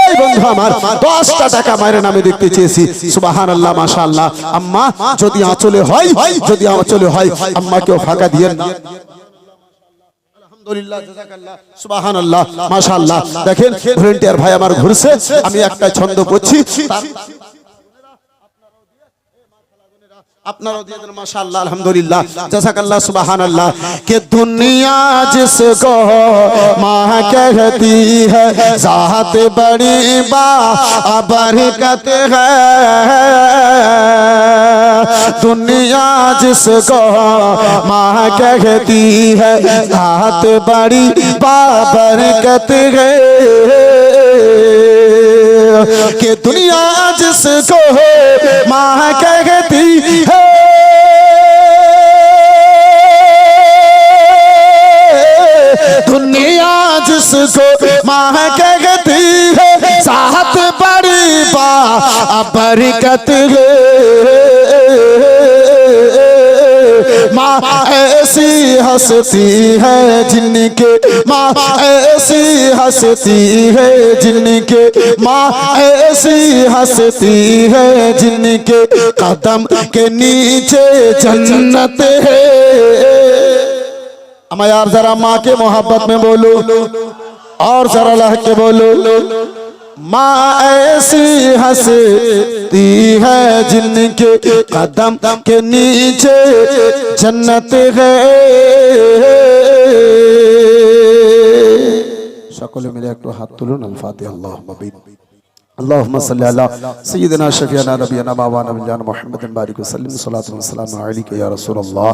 Speaker 1: এই বন্ধু আমার, 10টা টাকা মায়ের নামে দেখতে চেয়েছি। সুবহানাল্লাহ, মাশাআল্লাহ। আম্মা যদি আঁচলে হয়, যদি আঁচলে হয় আম্মাকেও ফাঁকা দিয়েন না। আলহামদুলিল্লাহ, জাযাকাল্লাহ, সুবহানাল্লাহ, মাশাআল্লাহ। দেখেন ভলেন্টিয়ার ভাই আমার ঘুরছে, আমি একটা ছন্দ পড়ছি, আপনারাও দিয়ে দেন। মাশাআল্লাহ, আলহামদুলিল্লাহ, জাযাকাল্লাহ, সুবহানাল্লাহ। कि दुनिया जिसको माँ कहती है ज़ात बड़ी बाबरकत है, दुनिया जिसको माँ कहती है ज़ात बड़ी बाबरकत है, कि दुनिया जिसको माँ कहती है, दुनिया जिसको माँ कहती है साथ बड़ी बाबरकत है, माँ ऐसी हंसती है जिनके, माँ ऐसी हंसती है जिनके, माँ ऐसी हंसती है जिनके कदम के नीचे जन्नत है। हमें यार जरा माँ के मोहब्बत में बोलो और जरा लह के बोलो, माँ ऐसी हंसती है जिनके कदम के नीचे जन्नत है। সকলে মিলে একটু হাত তুলুন। আল ফাতিহা। আল্লাহুম্মা বিন اللهم صل على سيدنا شفيعنا نبينا مولانا مولانا محمد بارك وسلم صلاة والسلام عليك يا رسول الله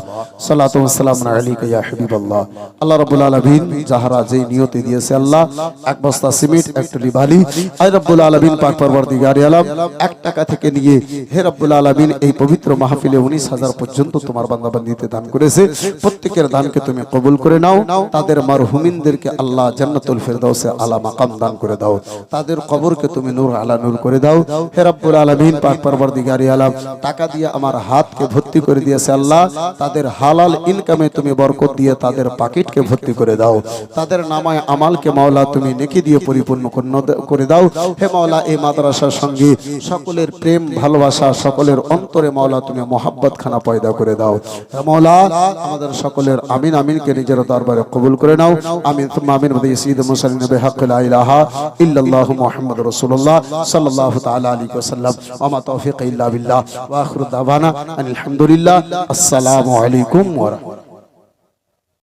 Speaker 1: صلاة والسلام عليك يا حبيب الله। আল্লাহ রাব্বুল আলামিন যাহারা যে নিয়তে দিয়েছে আল্লাহ, এক বস্তা সিমেন্ট, এক টলি বালি, আয় রব্বুল আলামিন পাক পরবর্তীগারে আলম 1 টাকা থেকে নিয়ে হে রব্বুল আলামিন এই পবিত্র মাহফিলে 19,000 পর্যন্ত তোমার বান্দা বান্দীতে দান করেছে। প্রত্যেকের দানকে তুমি কবুল করে নাও। তাদের মারহুমিনদেরকে আল্লাহ জান্নাতুল ফেরদাউসে আলা মাকাম দান করে দাও। তাদের কবরকে তুমি নূর আলা নূর করে দাও। হে রব্বুল আলামিন পাক পরবর্তীগারে আলম টাকা দিয়ে আমার হাতকে ভর্তি করে দিয়েছে আল্লাহ, তাদের হালাল ইনকামে তুমি বরকত দিয়ে তাদের পকেটকে ভর্তি করে দাও। তাদের নামায় আমালকে মাওলা তুমি নেকি দিয়ে পরিপূর্ণ করে দাও। হে মাওলা এই মাদ্রাসার সঙ্গে সকলের প্রেম ভালোবাসা, সকলের অন্তরে মাওলা তুমি মোহাব্বত খানা পয়দা করে দাও। হে মাওলা আমাদের সকলের আমিন আমিনকে নিজের দরবারে কবুল করে নাও। আমিন তুম্মা আমিন। ওয়া সাইয়্যিদুল মুরসালিন বিহাক্ক লা ইলাহা ইল্লাল্লাহু মুহাম্মাদুর রাসূলুল্লাহ সাল্লাল্লাহু তাআলা আলাইহি ওয়াসাল্লাম। ওয়া মা তাওফীক ইল্লা বিল্লাহ ওয়া আখিরু দাওয়ানা আলহামদুলিল্লাহ। আসসালামু আলাইকুম ওয়া রাহমাতুল্লাহ।